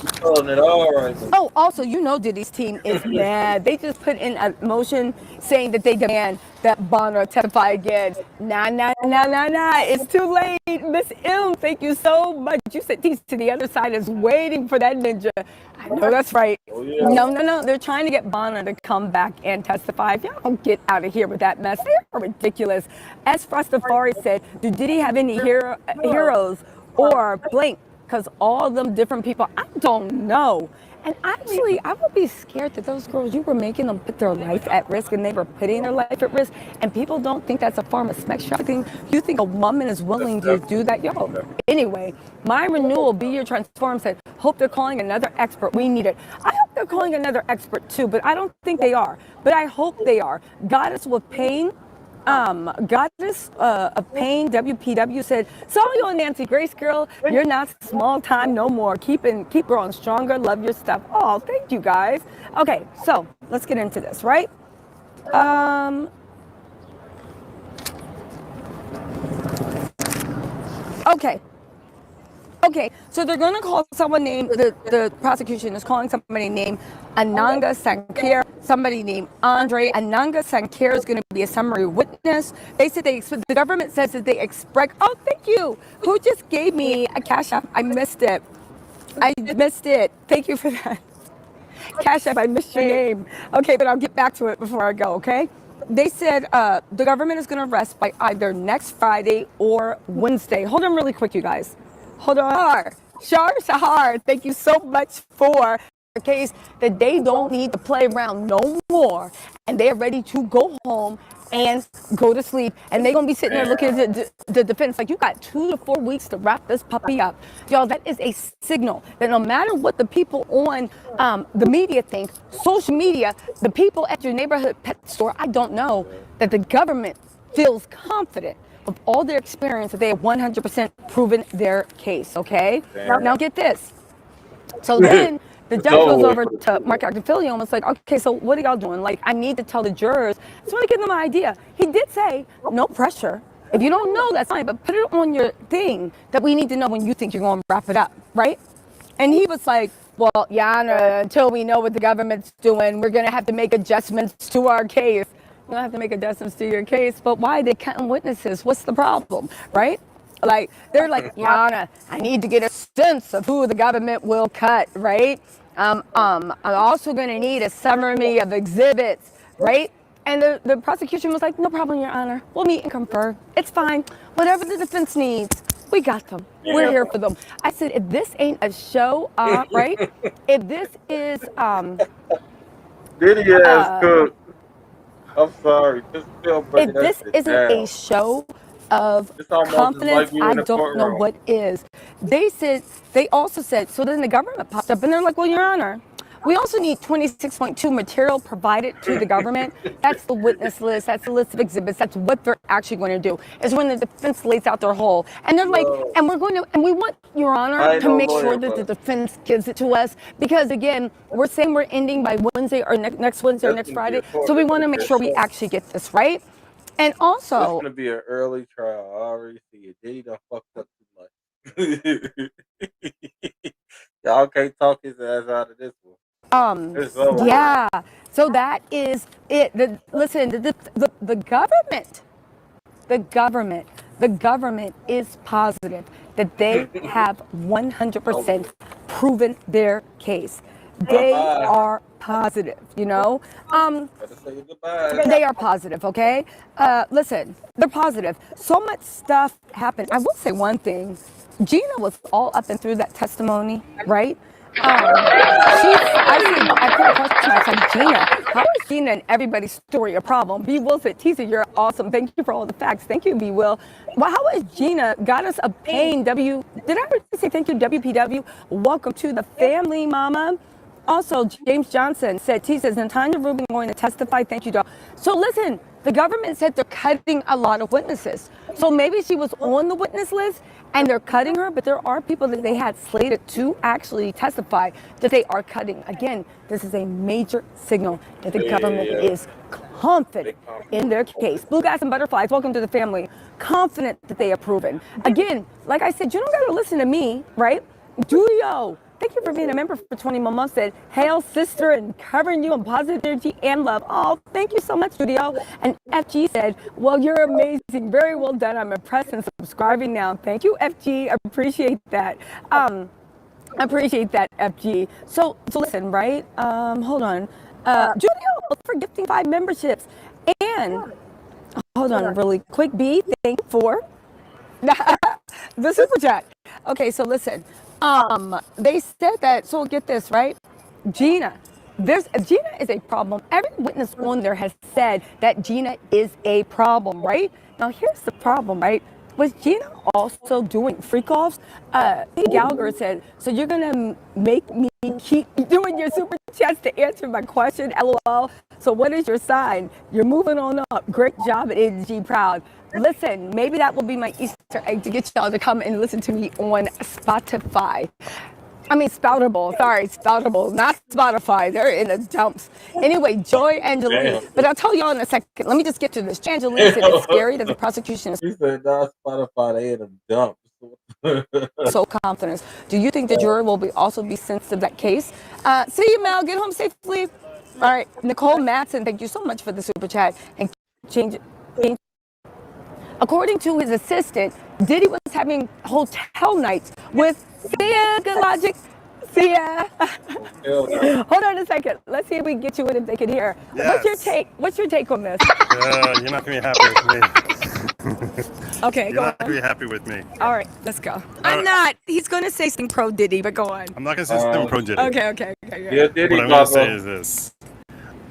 It all right. Oh, also, you know Diddy's team is mad. They just put in a motion saying that they demand that Bonner testify again. Nah. It's too late. Miss M, thank you so much. You said Tease to the other side is waiting for that ninja. I know that's right. Oh, yeah. No. They're trying to get Bonner to come back and testify. If y'all don't get out of here with that mess, they are ridiculous. As Frostafari said, do Diddy have any heroes or blank? Because all of them different people, I don't know. And actually, I would be scared that those girls, you were making them put their life at risk, and they were putting their life at risk, and people don't think that's a form of sex trafficking. You think a woman is willing to do that? Yo, anyway, my renewal, Be Your Transform said, hope they're calling another expert. We need it. I hope they're calling another expert too, but I don't think they are. But I hope they are. Goddess with Pain. Goddess of Pain, WPW said, saw you on Nancy Grace, girl. You're not small time no more. Keep growing stronger. Love your stuff. Oh, thank you guys. Okay, so let's get into this, right? Okay, so they're going to call someone named, the prosecution is calling somebody named Ananga Sankar, somebody named Andre. Ananga Sankar is going to be a summary witness. They said the government says that they expect, oh, thank you. Who just gave me a Cash App? I missed it. Thank you for that. Cash App, I missed your name. Okay, but I'll get back to it before I go, okay? They said the government is going to arrest by either next Friday or Wednesday. Hold on really quick, you guys. Hold on. Shahar, thank you so much for the case that they don't need to play around no more. And they're ready to go home and go to sleep. And they're going to be sitting there looking at the defense like, you got 2 to 4 weeks to wrap this puppy up. Y'all, that is a signal that no matter what the people on the media think, social media, the people at your neighborhood pet store, I don't know, that the government feels confident of all their experience that they have 100% proven their case, okay? Now get this. So then the judge goes over to Mark Actifilio and was like, okay, so what are y'all doing? Like, I need to tell the jurors. I just want to give them an idea. He did say, no pressure. If you don't know, that's fine, but put it on your thing that we need to know when you think you're going to wrap it up, right? And he was like, well, Yana, until we know what the government's doing, we're going to have to make adjustments to our case. You don't have to make adjustments to your case, but why are they cutting witnesses? What's the problem, right? Like, they're like, Yana, I need to get a sense of who the government will cut, right? I'm also going to need a summary of exhibits, right? And the prosecution was like, no problem, Your Honor. We'll meet and confer. It's fine. Whatever the defense needs, we got them. We're here for them. I said, if this ain't a show, right? If this is... Diddy ass cook. I'm sorry. If this isn't a show of confidence, I don't know what is. They also said, so then the government popped up and they're like, well, Your Honor, we also need 26.2 material provided to the government. That's the witness list. That's the list of exhibits. That's what they're actually going to do, is when the defense lays out their whole. And they're like, and we want, Your Honor, to make sure that the defense gives it to us. Because again, we're saying we're ending by Wednesday or next Wednesday or next Friday. So we want to make sure we actually get this right. And also, it's going to be an early trial. I already see it. Diddy done fucked up too much. Y'all can't talk his ass out of this one. Yeah. So that is it. Listen, the government is positive that they have 100% proven their case. They are positive, you know. They are positive, okay? Listen, they're positive. So much stuff happened. I will say one thing. Gina was all up and through that testimony, right? I put a question. I said, Gina, how is Gina and everybody's story a problem? B. Will said, Tisa, you're awesome. Thank you for all the facts. Thank you, B. Will. Well, how is Gina, Goddess of Pain, did I already say thank you, WPW? Welcome to the family, mama. Also, James Johnson said, Tisa, is Natanya Rubin going to testify? Thank you, dog. So listen, the government said they're cutting a lot of witnesses. So maybe she was on the witness list and they're cutting her, but there are people that they had slated to actually testify that they are cutting. Again, this is a major signal that the government is confident in their case. Blue Guys and Butterflies, welcome to the family. Confident that they are proven. Again, like I said, you don't got to listen to me, right? Julio, thank you for being a member for 20 more months. Said, hail, sister, and covering you in positive energy and love. Oh, thank you so much, Studio. And FG said, well, you're amazing. Very well done. I'm impressed and subscribing now. Thank you, FG. I appreciate that. I appreciate that, FG. So listen, right? Hold on. Studio for gifting 5 memberships. And hold on really quick. B, thank you for the super chat. Okay, so listen. They said that, so get this, right? Gina is a problem. Every witness on there has said that Gina is a problem, right? Now here's the problem, right? Was Gina also doing freak offs? Gallagher said, so you're gonna make me keep doing your super chats to answer my question, LOL. So what is your sign? You're moving on up. Great job at AG Proud. Listen, maybe that will be my Easter egg to get y'all to come and listen to me on Spotify. I mean, Spoutable, not Spotify. They're in the dumps. Anyway, Joy Angeline. But I'll tell y'all in a second. Let me just get to this. Angeline said it's scary that the prosecution is He said, not Spotify, they in the dumps. so confident. Do you think the jury will also be sensitive to that case? See you, Mel. Get home safely. All right. Nicole Matson, thank you so much for the super chat. And change. According to his assistant, Diddy was having hotel nights with Sia. Good logic. Sia. Hold on a second. Let's see if we can get you in if they can hear. Yes. What's your take on this? You're not going to be happy with me. Okay, You're go not on. going to be happy with me. All right, let's go. I'm not. He's going to say something pro Diddy, but go on. I'm not going to say something pro Diddy. Okay. Yeah, Diddy, what I'm going to say is this.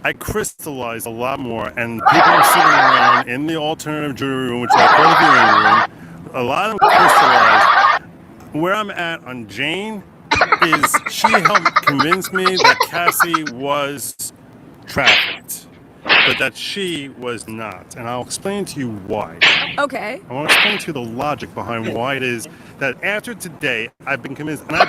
I crystallized a lot more, and people are sitting around in the alternative jury room, which I call the viewing room. A lot of them crystallized. Where I'm at on Jane is she helped convince me that Cassie was trafficked, but that she was not. And I'll explain to you why. Okay. I want to explain to you the logic behind why it is that after today, I've been convinced, and I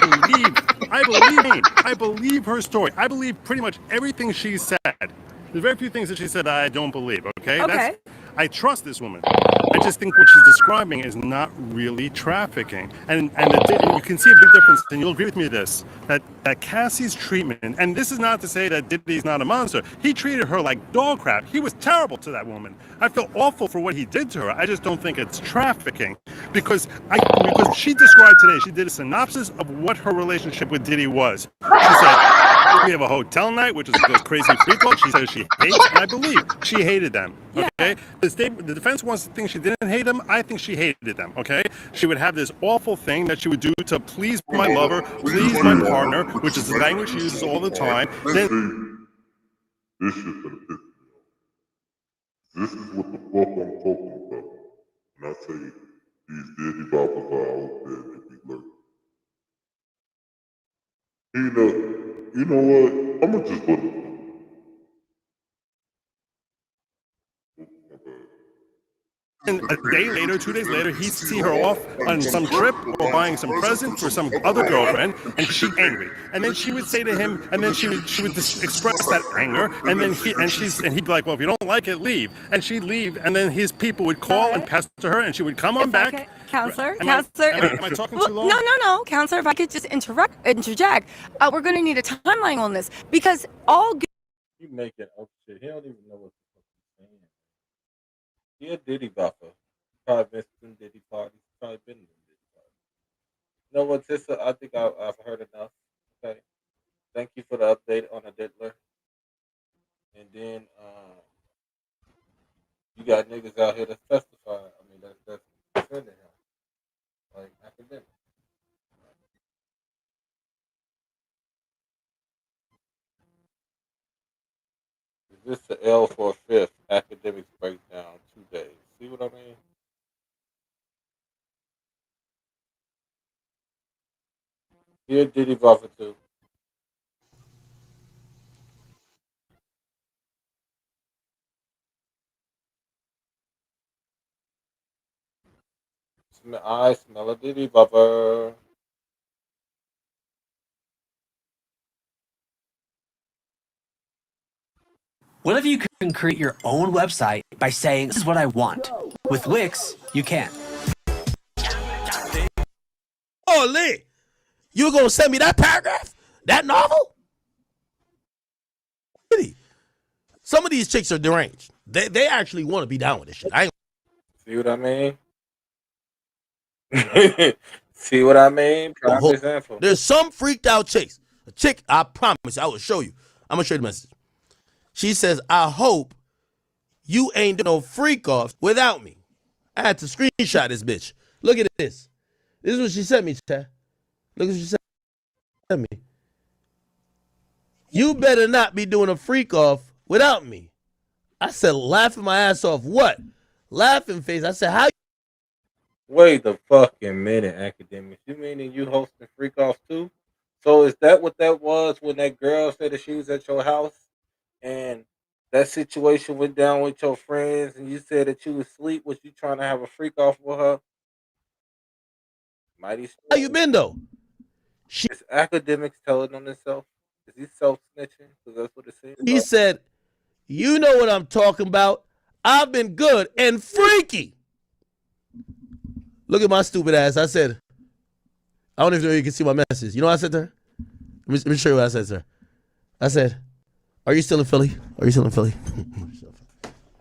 believe her story. I believe pretty much everything she said. There's very few things that she said I don't believe, okay? Okay. I trust this woman. I just think what she's describing is not really trafficking. And you can see a big difference, and you'll agree with me this, that Cassie's treatment, and this is not to say that Diddy's not a monster. He treated her like dog crap. He was terrible to that woman. I feel awful for what he did to her. I just don't think it's trafficking. Because she described today, she did a synopsis of what her relationship with Diddy was. She said, we have a hotel night, which is those crazy free talk. She says she hates, and I believe she hated them. Okay, the defense wants to think she didn't hate them. I think she hated them. Okay, she would have this awful thing that she would do to please my lover, please my partner, which is the language she uses all the time. Then, this shit gonna piss me off. This is what the fuck I'm talking about. And I tell you, these Diddy boppers are out there and they be lurking. You know what? I'ma just let it. and a day later, 2 days later, he'd see her off on some trip or buying some present for some other girlfriend, and she's angry. And then she would say to him, and then she would express that anger, and then he'd be like, well, if you don't like it, leave. And she'd leave, and then his people would call and pester her, and she would come on back. Counselor? Am I talking too long? No. Counselor, if I could just interject. We're going to need a timeline on this because all good. You making up shit. He don't even know what the fuck he's saying. He a Diddy buffer. Probably been some Diddy parties. Probably been in Diddy parties. You know what, sister? I think I've heard enough. Okay. Thank you for the update on the Diddler. And then you got niggas out here that's testifying. I mean, that's defending him. Like academic. Is this the L for a fifth? Academics breakdown 2 days. See what I mean? Here, Diddy Buffer too. I smell a Diddy Buffer. What if you can create your own website by saying, this is what I want? With Wix, you can. Ole! You were gonna send me that paragraph? That novel? Some of these chicks are deranged. They actually want to be down with this shit. See what I mean? See what I mean? Prime example. There's some freaked out chicks. A chick, I promise, I will show you. I'm gonna show you the message. She says, I hope you ain't doing no freak off without me. I had to screenshot this bitch. Look at this. This is what she sent me, chat. Look at what she sent me. You better not be doing a freak off without me. I said, laughing my ass off. What? Laughing face. I said, how? Wait the fucking minute, academics. You meaning you hosting freak offs too? So is that what that was when that girl said that she was at your house and that situation went down with your friends and you said that you was asleep? Was you trying to have a freak off with her? Mighty. How you been though? Is academics telling on himself? Is he self snitching? Because that's what it seems. He said, you know what I'm talking about. I've been good and freaky. Look at my stupid ass. I said, I don't even know if you can see my message. You know what I said to her? Let me show you what I said to her. I said, are you still in Philly? Are you still in Philly?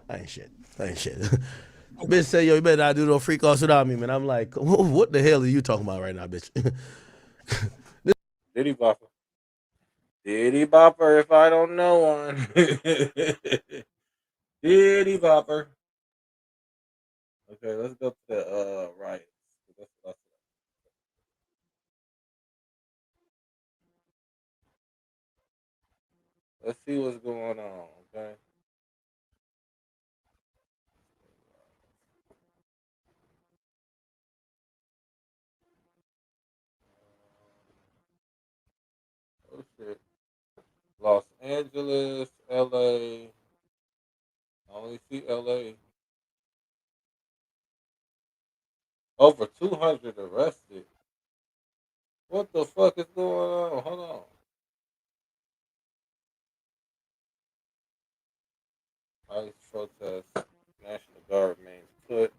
I ain't shit. Bitch said, yo, you better not do no freak offs without me, man. I'm like, what the hell are you talking about right now, bitch? Diddy Bopper. Diddy Bopper, if I don't know one. Diddy Bopper. Okay, let's go to the riots. Let's see what's going on, okay? Oh shit. Los Angeles, LA. I only see LA. Over 200 arrested. What the fuck is going on? Hold on. ICE protest. National Guard remains put.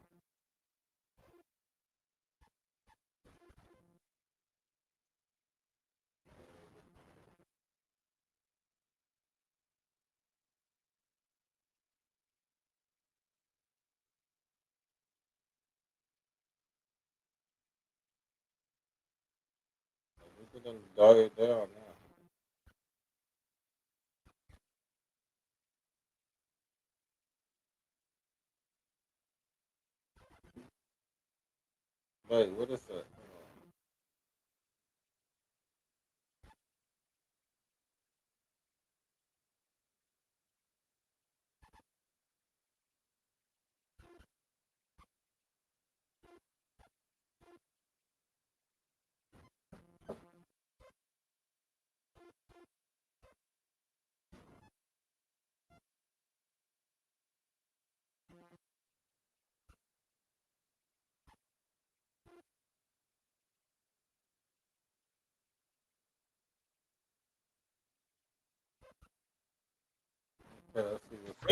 We can dog it down now. Wait, what is that?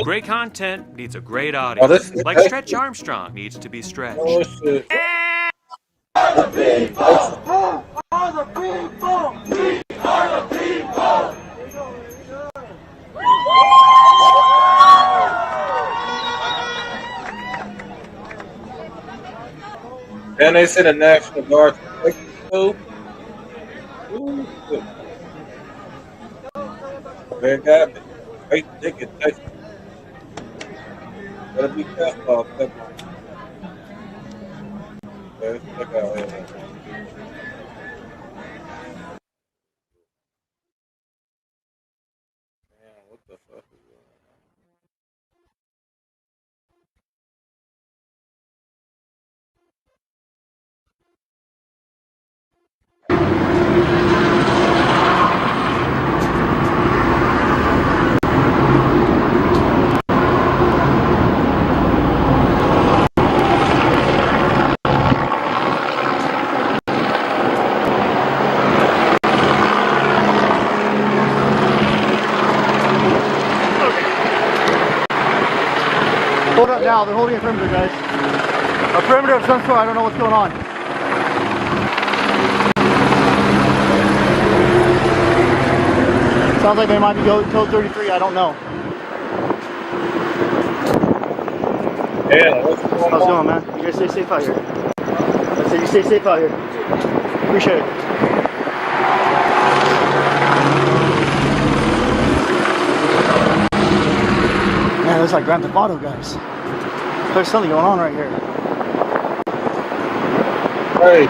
Great content needs a great audience. Like Stretch Armstrong needs to be stretched. Oh shit. Then they said the National Guard too. Greg Gavin. Great ticket, Texas. Gotta be careful out there. Let's check out here. Man, what the fuck is going on? Hold up now, they're holding a perimeter, guys. A perimeter of some sort, I don't know what's going on. Sounds like they might be code 33. I don't know. Yeah, what's going on? How's it going, man? You guys stay safe out here. I said you stay safe out here. Appreciate it. Man, it looks like Grand Theft Auto, guys. There's something going on right here. Hey.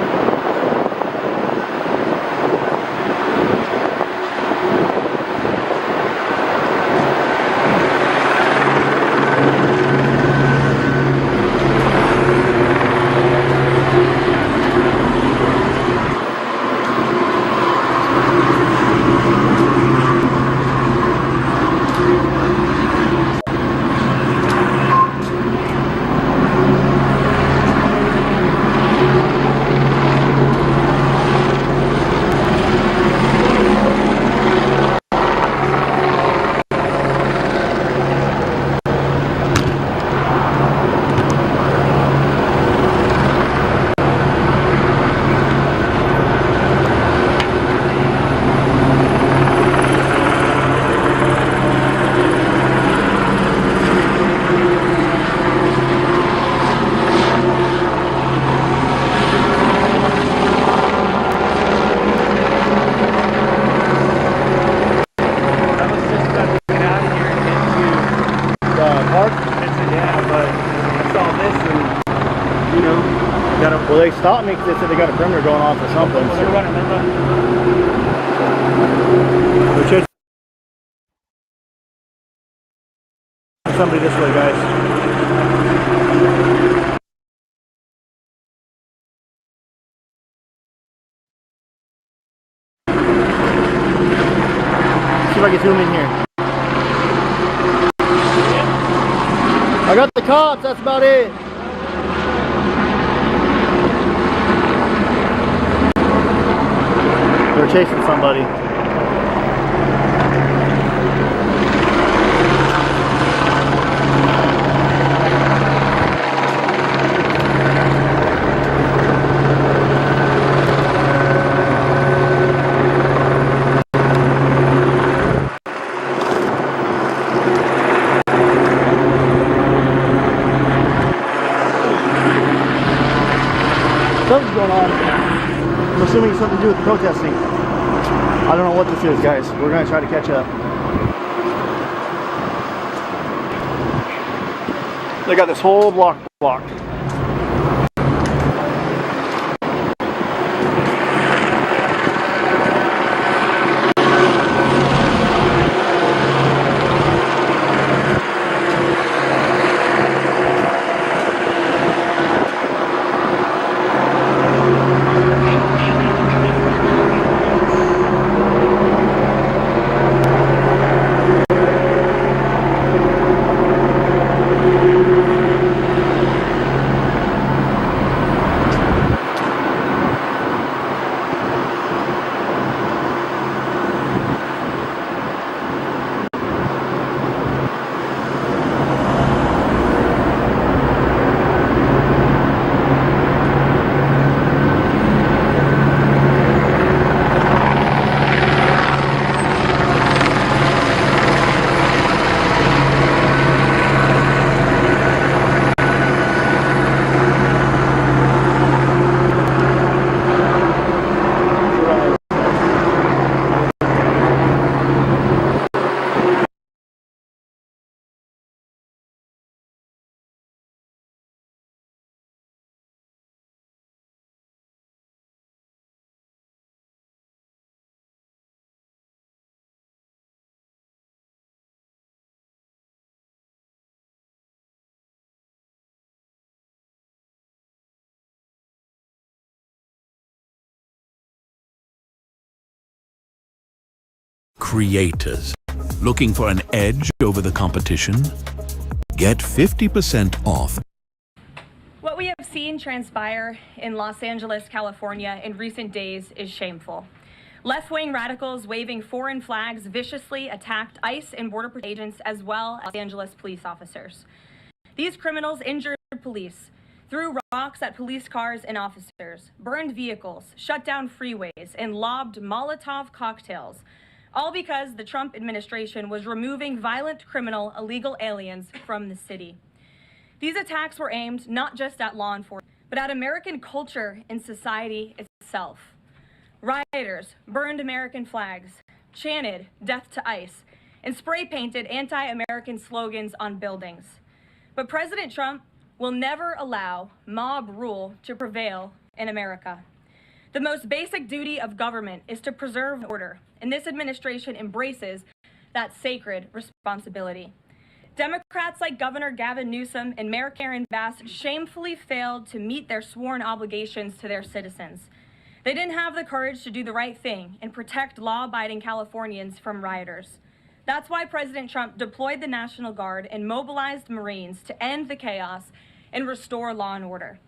Well, they stopped me because they said they got a perimeter going on for something. So. They're chasing somebody this way, guys. See if I can zoom in here. I got the cops, that's about it. They're chasing somebody. Something's going on. I'm assuming it's something to do with the protesting. I don't know what this is, guys. We're going to try to catch up. They got this whole block blocked. Creators. Looking for an edge over the competition? Get 50% off. What we have seen transpire in Los Angeles, California in recent days is shameful. Left-wing radicals waving foreign flags viciously attacked ICE and Border Patrol agents as well as Los Angeles police officers. These criminals injured police, threw rocks at police cars and officers, burned vehicles, shut down freeways, and lobbed Molotov cocktails, All because the Trump administration was removing violent criminal illegal aliens from the city. These attacks were aimed not just at law enforcement, but at American culture and society itself. Rioters burned American flags, chanted "Death to ICE," and spray-painted anti-American slogans on buildings. But President Trump will never allow mob rule to prevail in America. The most basic duty of government is to preserve order, and this administration embraces that sacred responsibility. Democrats like Governor Gavin Newsom and Mayor Karen Bass shamefully failed to meet their sworn obligations to their citizens. They didn't have the courage to do the right thing and protect law-abiding Californians from rioters. That's why President Trump deployed the National Guard and mobilized Marines to end the chaos and restore law and order.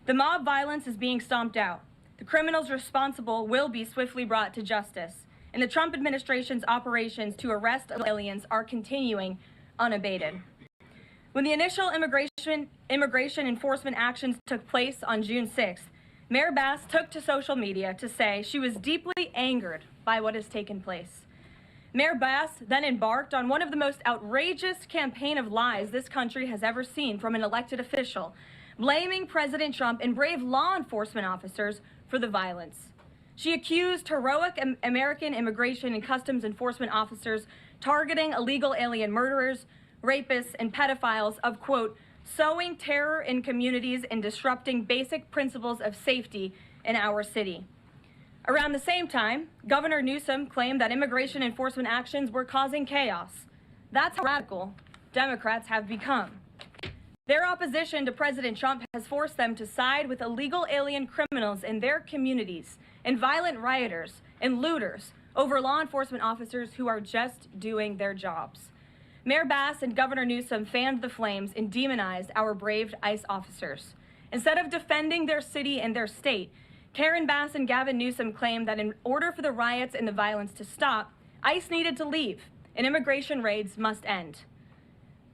The mob violence is being stomped out. The criminals responsible will be swiftly brought to justice, and the Trump administration's operations to arrest aliens are continuing unabated. When the initial immigration enforcement actions took place on June 6th, Mayor Bass took to social media to say she was deeply angered by what has taken place. Mayor Bass then embarked on one of the most outrageous campaign of lies this country has ever seen from an elected official, blaming President Trump and brave law enforcement officers for the violence. She accused heroic American immigration and customs enforcement officers targeting illegal alien murderers, rapists, and pedophiles of, quote, sowing terror in communities and disrupting basic principles of safety in our city. Around the same time, Governor Newsom claimed that immigration enforcement actions were causing chaos. That's how radical Democrats have become. Their opposition to President Trump has forced them to side with illegal alien criminals in their communities and violent rioters and looters over law enforcement officers who are just doing their jobs. Mayor Bass and Governor Newsom fanned the flames and demonized our brave ICE officers. Instead of defending their city and their state, Karen Bass and Gavin Newsom claimed that in order for the riots and the violence to stop, ICE needed to leave and immigration raids must end.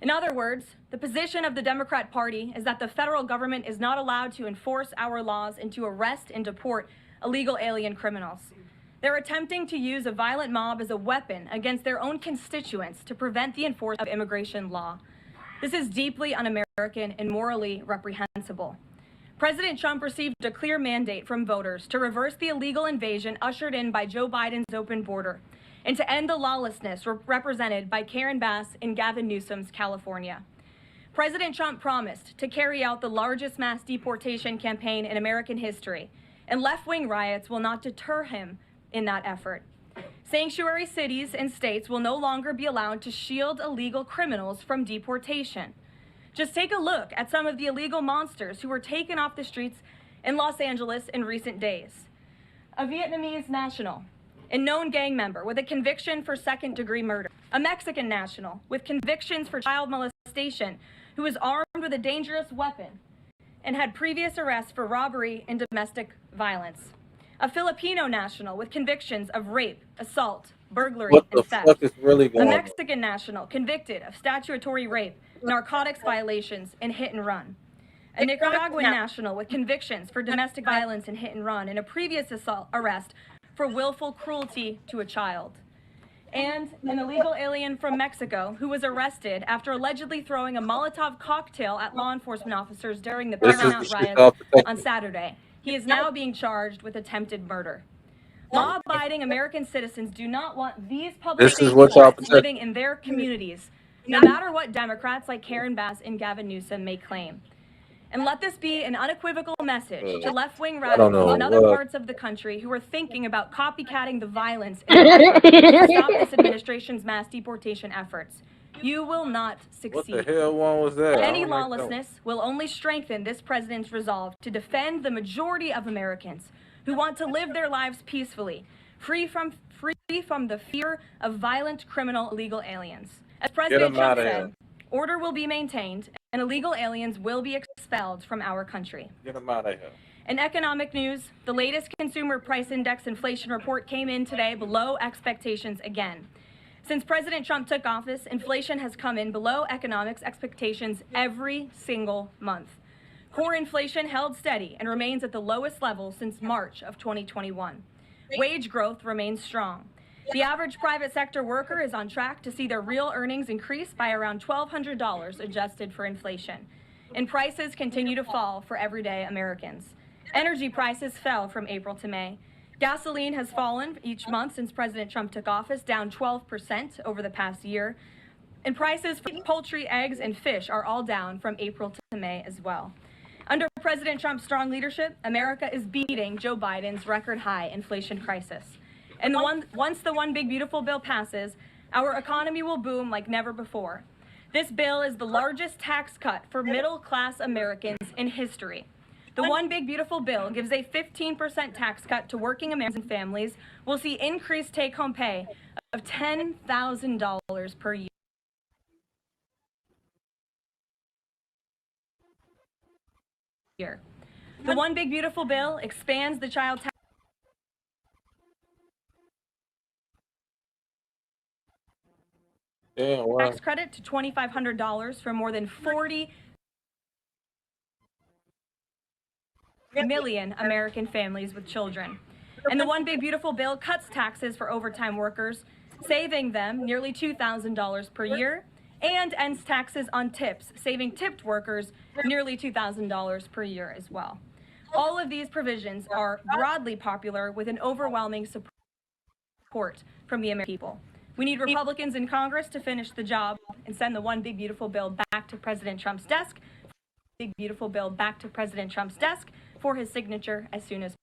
In other words, the position of the Democrat Party is that the federal government is not allowed to enforce our laws and to arrest and deport illegal alien criminals. They're attempting to use a violent mob as a weapon against their own constituents to prevent the enforcement of immigration law. This is deeply un-American and morally reprehensible. President Trump received a clear mandate from voters to reverse the illegal invasion ushered in by Joe Biden's open border and to end the lawlessness represented by Karen Bass and Gavin Newsom's California. President Trump promised to carry out the largest mass deportation campaign in American history, and left-wing riots will not deter him in that effort. Sanctuary cities and states will no longer be allowed to shield illegal criminals from deportation. Just take a look at some of the illegal monsters who were taken off the streets in Los Angeles in recent days. A Vietnamese national and known gang member with a conviction for second-degree murder. A Mexican national with convictions for child molestation who was armed with a dangerous weapon and had previous arrests for robbery and domestic violence. A Filipino national with convictions of rape, assault, burglary, and theft. What the fuck is really going on? A Mexican national convicted of statutory rape, narcotics violations, and hit and run. A Nicaraguan national with convictions for domestic violence and hit and run, and a previous arrest for willful cruelty to a child. And an illegal alien from Mexico who was arrested after allegedly throwing a Molotov cocktail at law enforcement officers during the Paramount riots on Saturday. He is now being charged with attempted murder. Law-abiding American citizens do not want these public figures living in their communities, no matter what Democrats like Karen Bass and Gavin Newsom may claim. And let this be an unequivocal message to left-wing radicals in other parts of the country who are thinking about copycatting the violence in an effort to stop this administration's mass deportation efforts. You will not succeed. What the hell one was that? Any lawlessness will only strengthen this president's resolve to defend the majority of Americans who want to live their lives peacefully, free from the fear of violent criminal illegal aliens. As President Trump said, order will be maintained and illegal aliens will be expelled from our country. Get them out of here. In economic news, the latest consumer price index inflation report came in today below expectations again. Since President Trump took office, inflation has come in below economics expectations every single month. Core inflation held steady and remains at the lowest level since March of 2021. Wage growth remains strong. The average private sector worker is on track to see their real earnings increase by around $1,200 adjusted for inflation. And prices continue to fall for everyday Americans. Energy prices fell from April to May. Gasoline has fallen each month since President Trump took office, down 12% over the past year. And prices for poultry, eggs, and fish are all down from April to May as well. Under President Trump's strong leadership, America is beating Joe Biden's record-high inflation crisis. And once the One Big Beautiful Bill passes, our economy will boom like never before. This bill is the largest tax cut for middle-class Americans in history. The One Big Beautiful Bill gives a 15% tax cut to working American families. We'll see increased take-home pay of $10,000 per year. The One Big Beautiful Bill expands the child tax credit to $2,500 for more than 40 million American families with children. And the One Big Beautiful Bill cuts taxes for overtime workers, saving them nearly $2,000 per year, and ends taxes on tips, saving tipped workers nearly $2,000 per year as well. All of these provisions are broadly popular with an overwhelming support from the American people. We need Republicans in Congress to finish the job and send the One Big Beautiful Bill back to President Trump's desk. Big Beautiful Bill back to President Trump's desk for his signature as soon as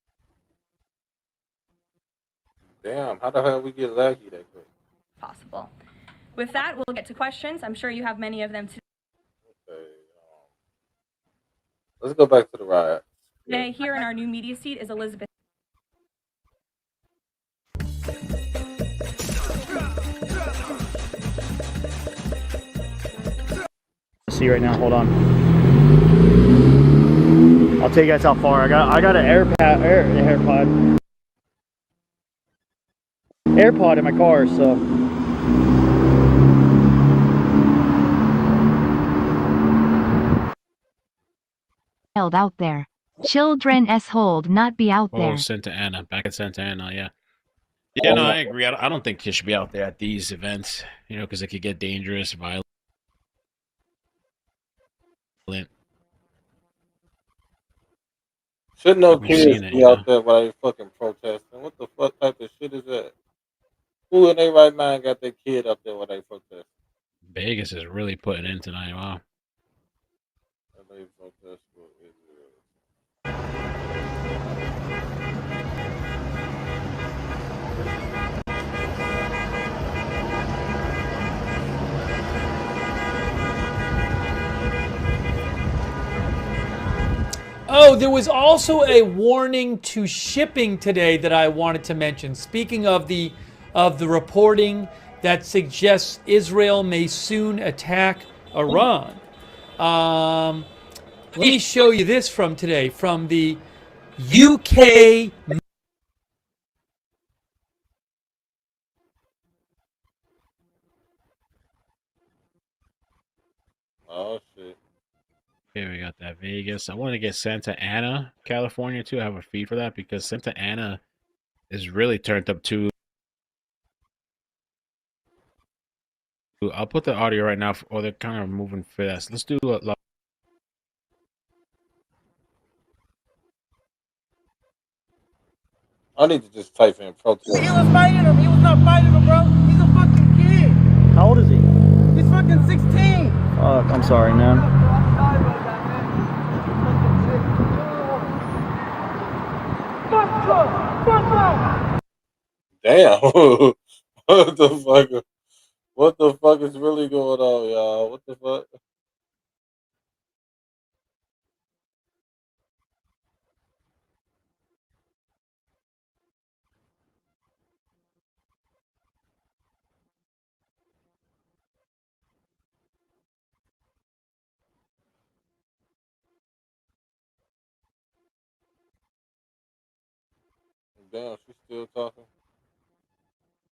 Damn, how the hell we get laggy that quick? possible. With that, we'll get to questions. I'm sure you have many of them today. Okay, let's go back to the riot. Today, here in our new media seat is Elizabeth. See right now, hold on. I'll tell you guys how far. I got an AirPod in my car, so out there. Children hold not be out there. Oh, Santa Ana. Back at Santa Ana, yeah. Yeah, no, I agree. I don't think kids should be out there at these events, you know, because it could get dangerous, violent. Shouldn't no kids be out there while they fucking protesting? What the fuck type of shit is that? Who in their right mind got their kid up there while they protest? Vegas is really putting in tonight, wow. They protest for Israel. Oh, there was also a warning to shipping today that I wanted to mention. Speaking of the reporting that suggests Israel may soon attack Iran. Let me show you this from today, from the UK. Oh shit. Okay, we got that Vegas. I want to get Santa Ana, California too. I have a feed for that because Santa Ana is really turned up too. I'll put the audio right now. Oh, they're kind of moving fast. Let's do a. I need to just type in protest. He was fighting him. He was not fighting him, bro. He's a fucking kid. How old is he? He's fucking 16. I'm sorry, man. Damn. What the fuck is really going on, y'all? What the fuck? Damn, she's still talking.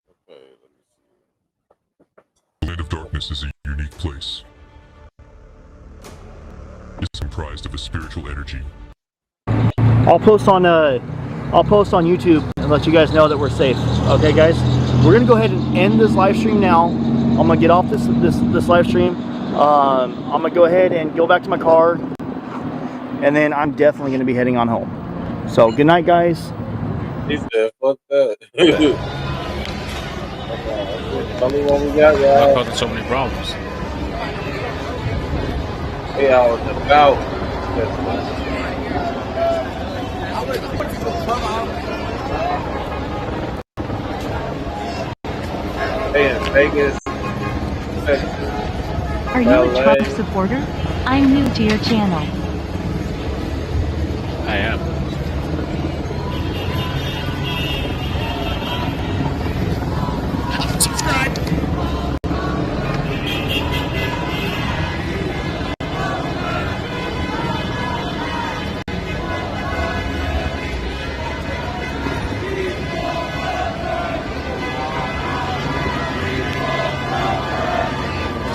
Okay, let me see. The Land of Darkness is a unique place. It's comprised of a spiritual energy. I'll post on YouTube and let you guys know that we're safe. Okay, guys? we're gonna go ahead and end this live stream now. I'm gonna get off this live stream. I'm gonna go ahead and go back to my car, and then I'm definitely gonna be heading on home. So good night, guys. He said, "Fuck that." Tell me what we got, y'all. Not causing so many problems. Hey, I was about. Hey, in Vegas, Texas, Are you a Trump supporter? I'm new to your channel. I am. Subscribe.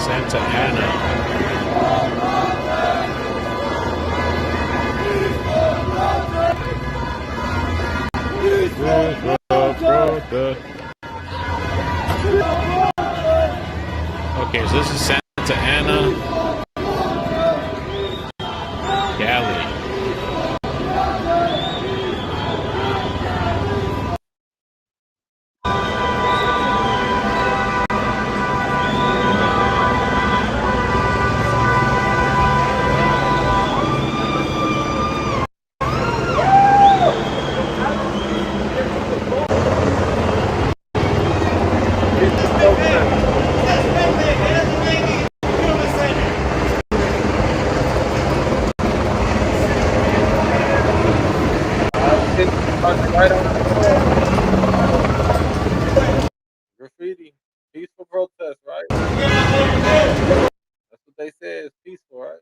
Santa Ana. Okay, so this is Santa Ana Galley. Right on the graffiti, peaceful protest, right? That's what they said. It's peaceful, right?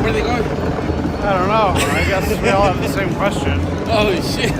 where are they going? I don't know. I guess we all have the same question. Oh shit.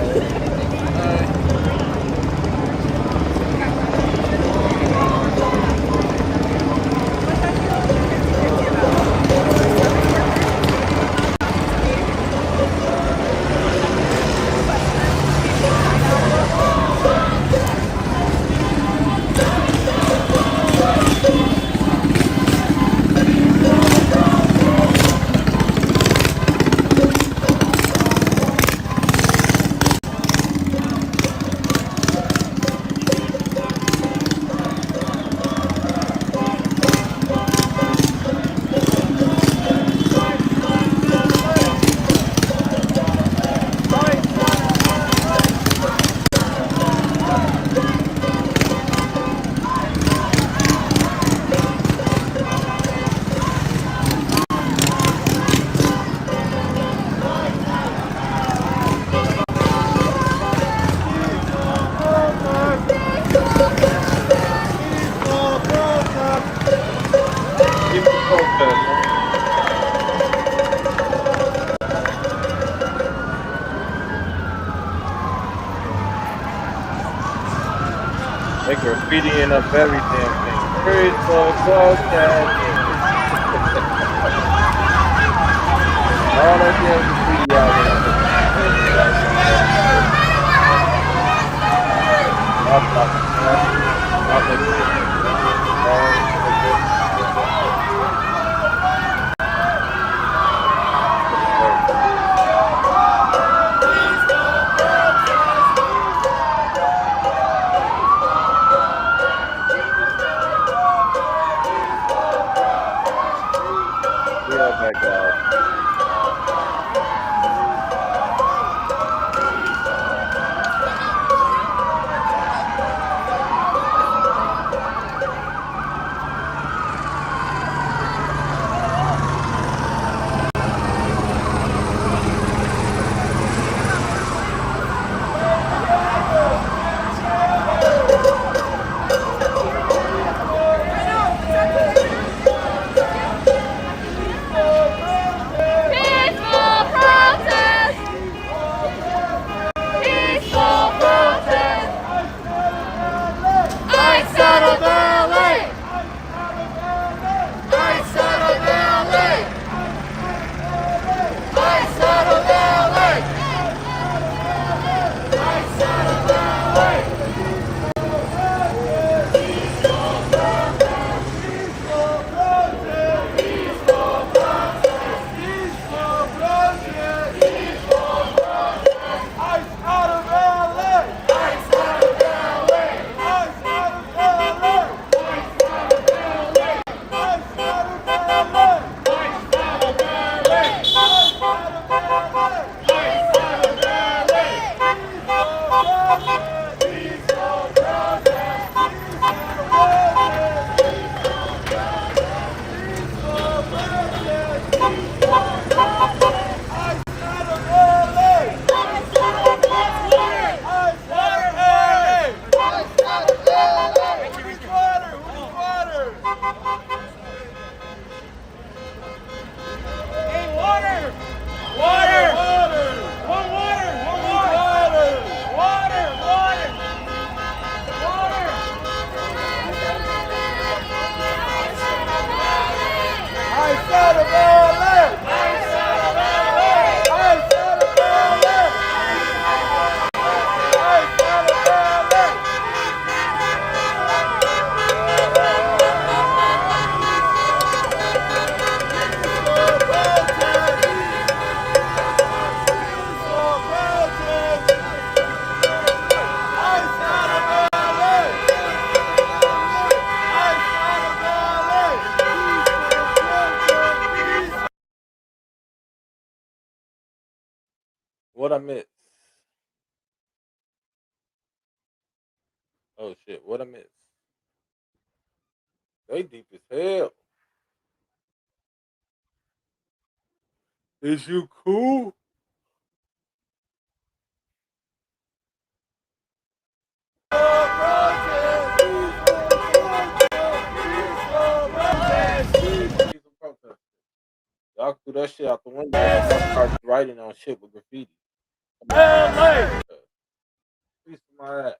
They graffitiing up every damn thing. Peaceful protest. All that damn graffiti out What I missed? Oh shit, what I missed? They deep as hell. Is you cool? Y'all do that shit out the window. I started writing on shit with graffiti. Piece of my ass.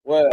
Well.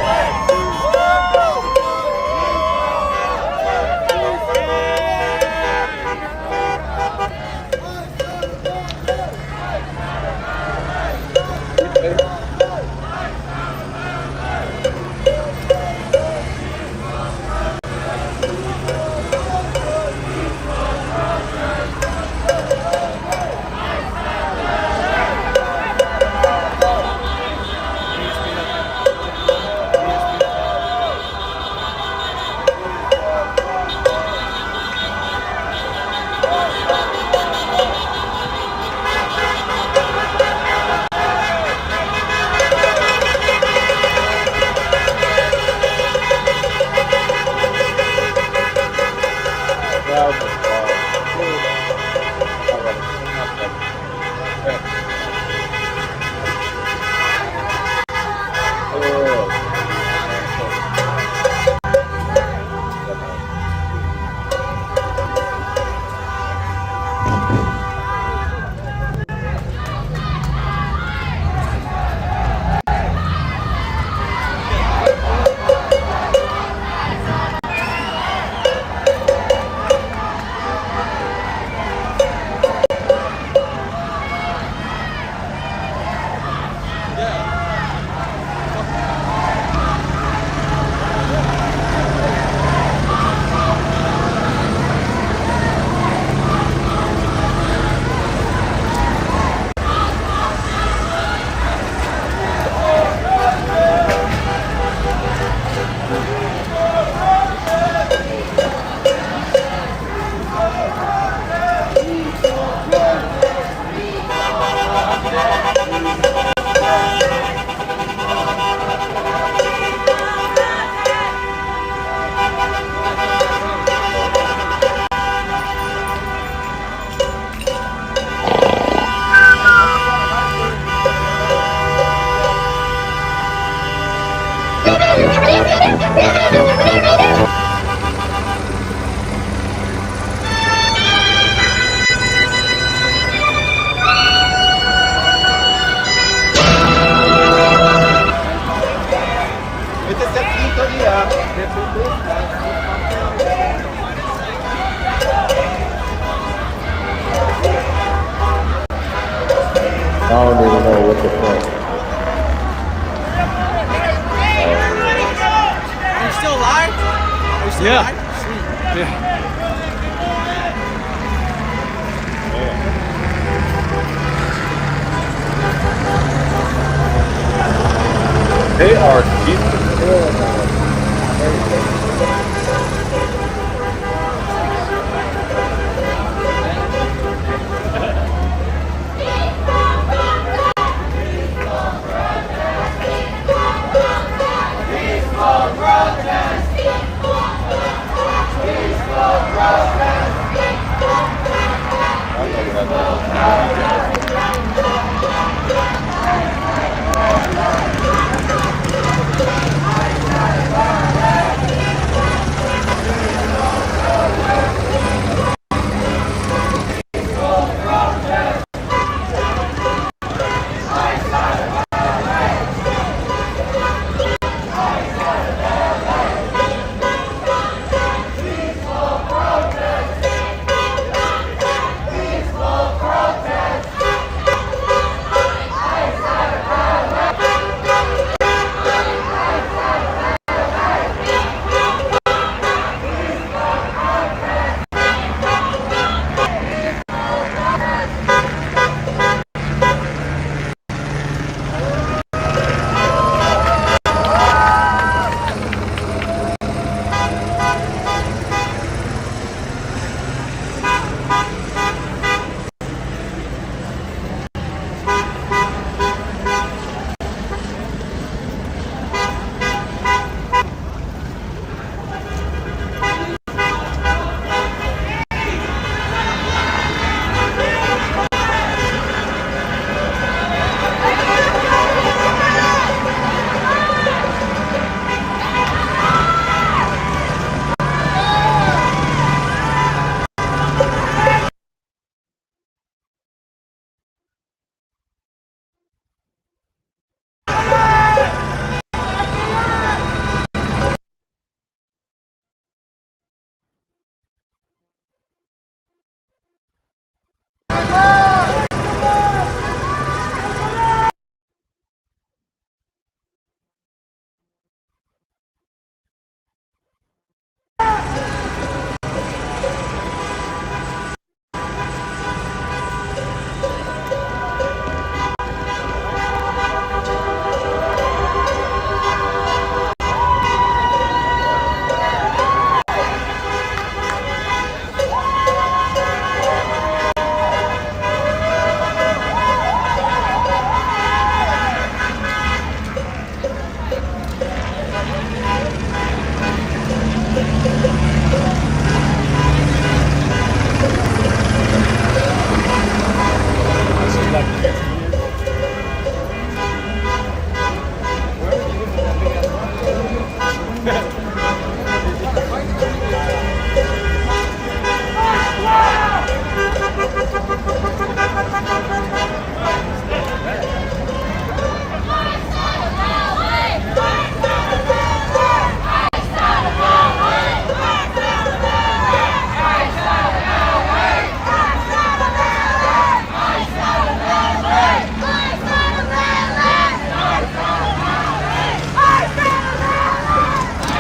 I don't even know what the fuck. Are you still live? Are you still Yeah. live? Sweet. Yeah. They are cheap as hell.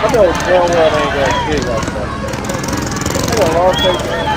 I know damn well they ain't got kids like that. They got all faith in it.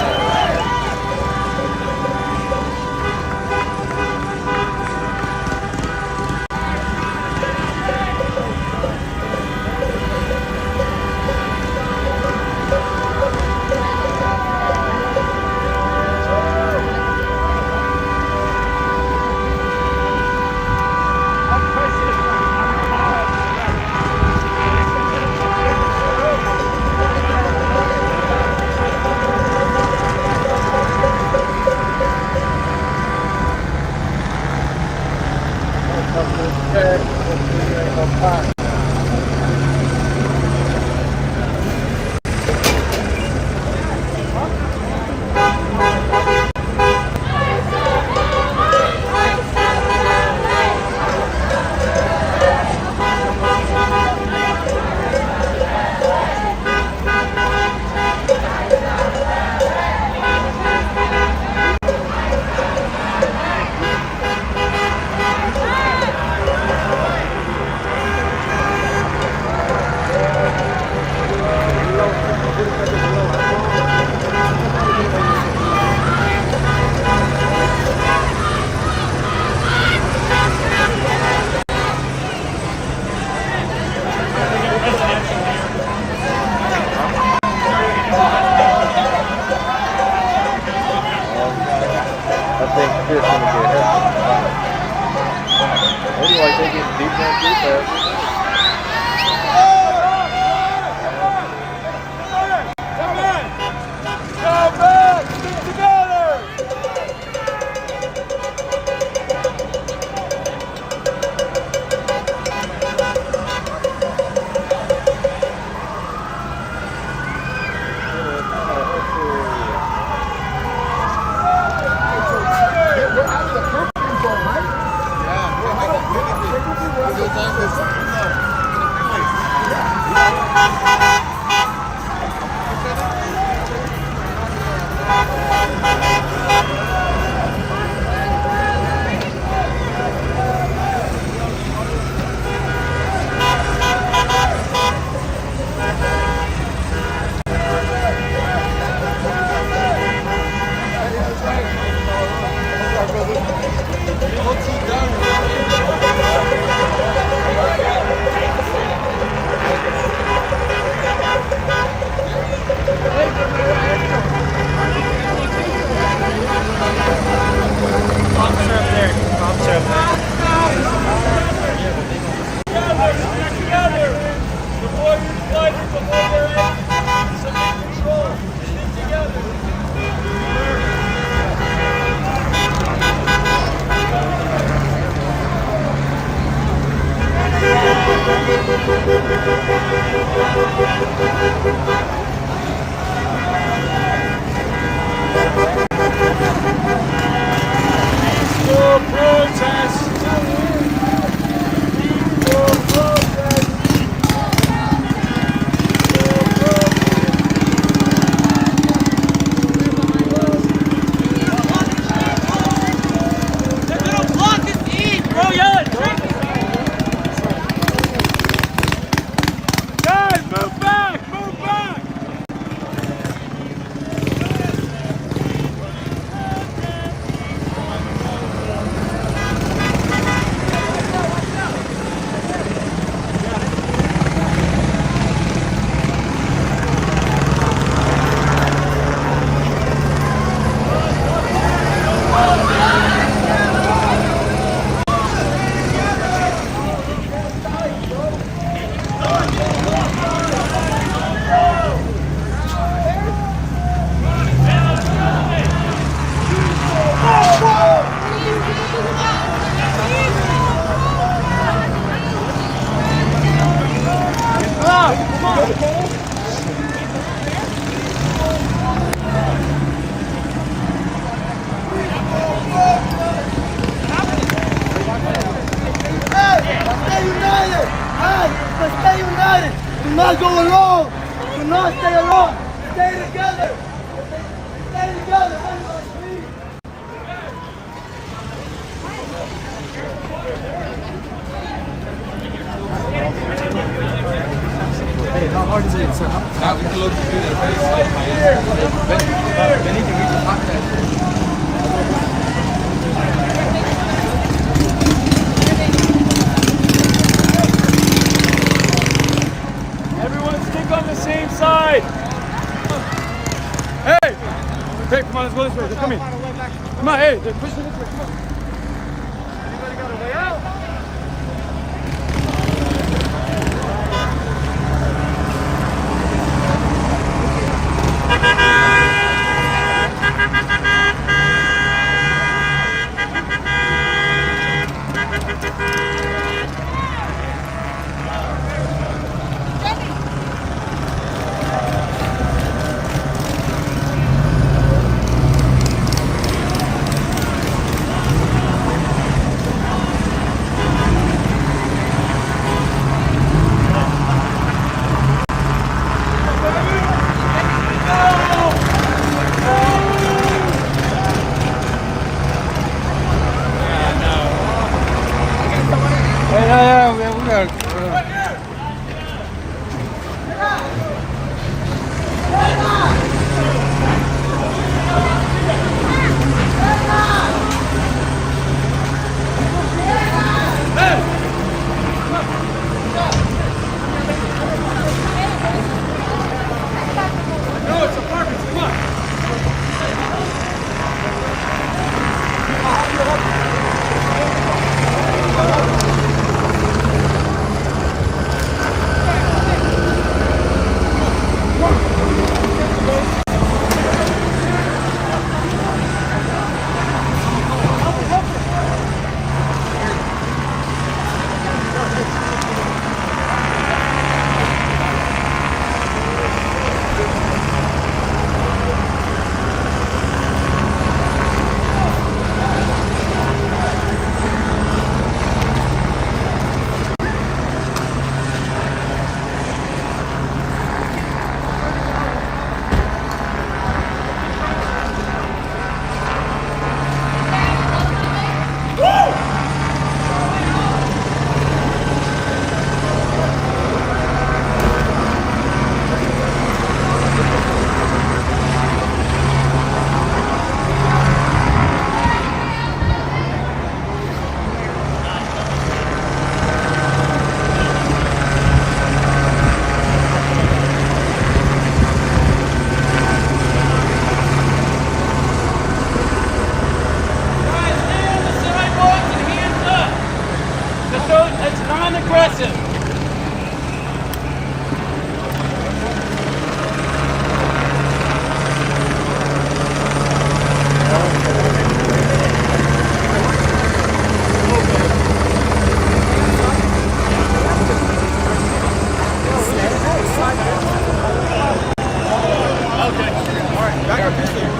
not go alone. Do not stay alone. Stay together. Stay together. Hey, no. far does it? So how we can look through the face. Then he can reach the podcast. Everyone stick on the same side. Hey! Hey, come on, let's go this way. Come in. Come on, hey, push me this way. Come on. Anybody got a way out?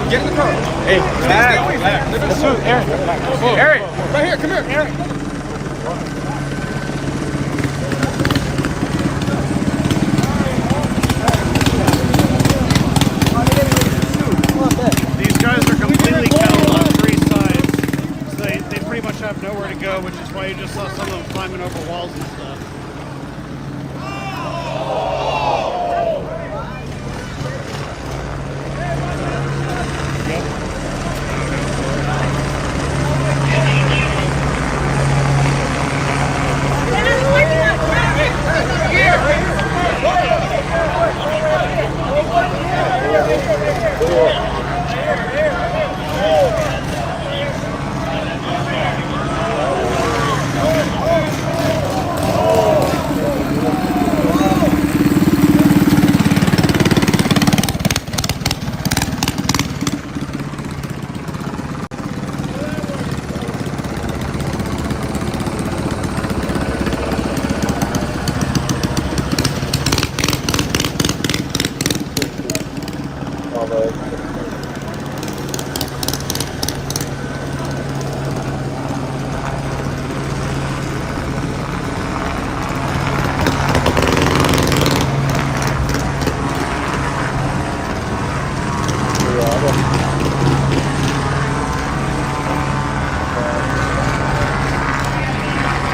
Get in the car. Hey, back. Let's move. Aaron. Aaron. Right here. Come here, Aaron. These guys are completely kettled on three sides, so they pretty much have nowhere to go, which is why you just saw some of them climbing over walls and stuff. Yeah,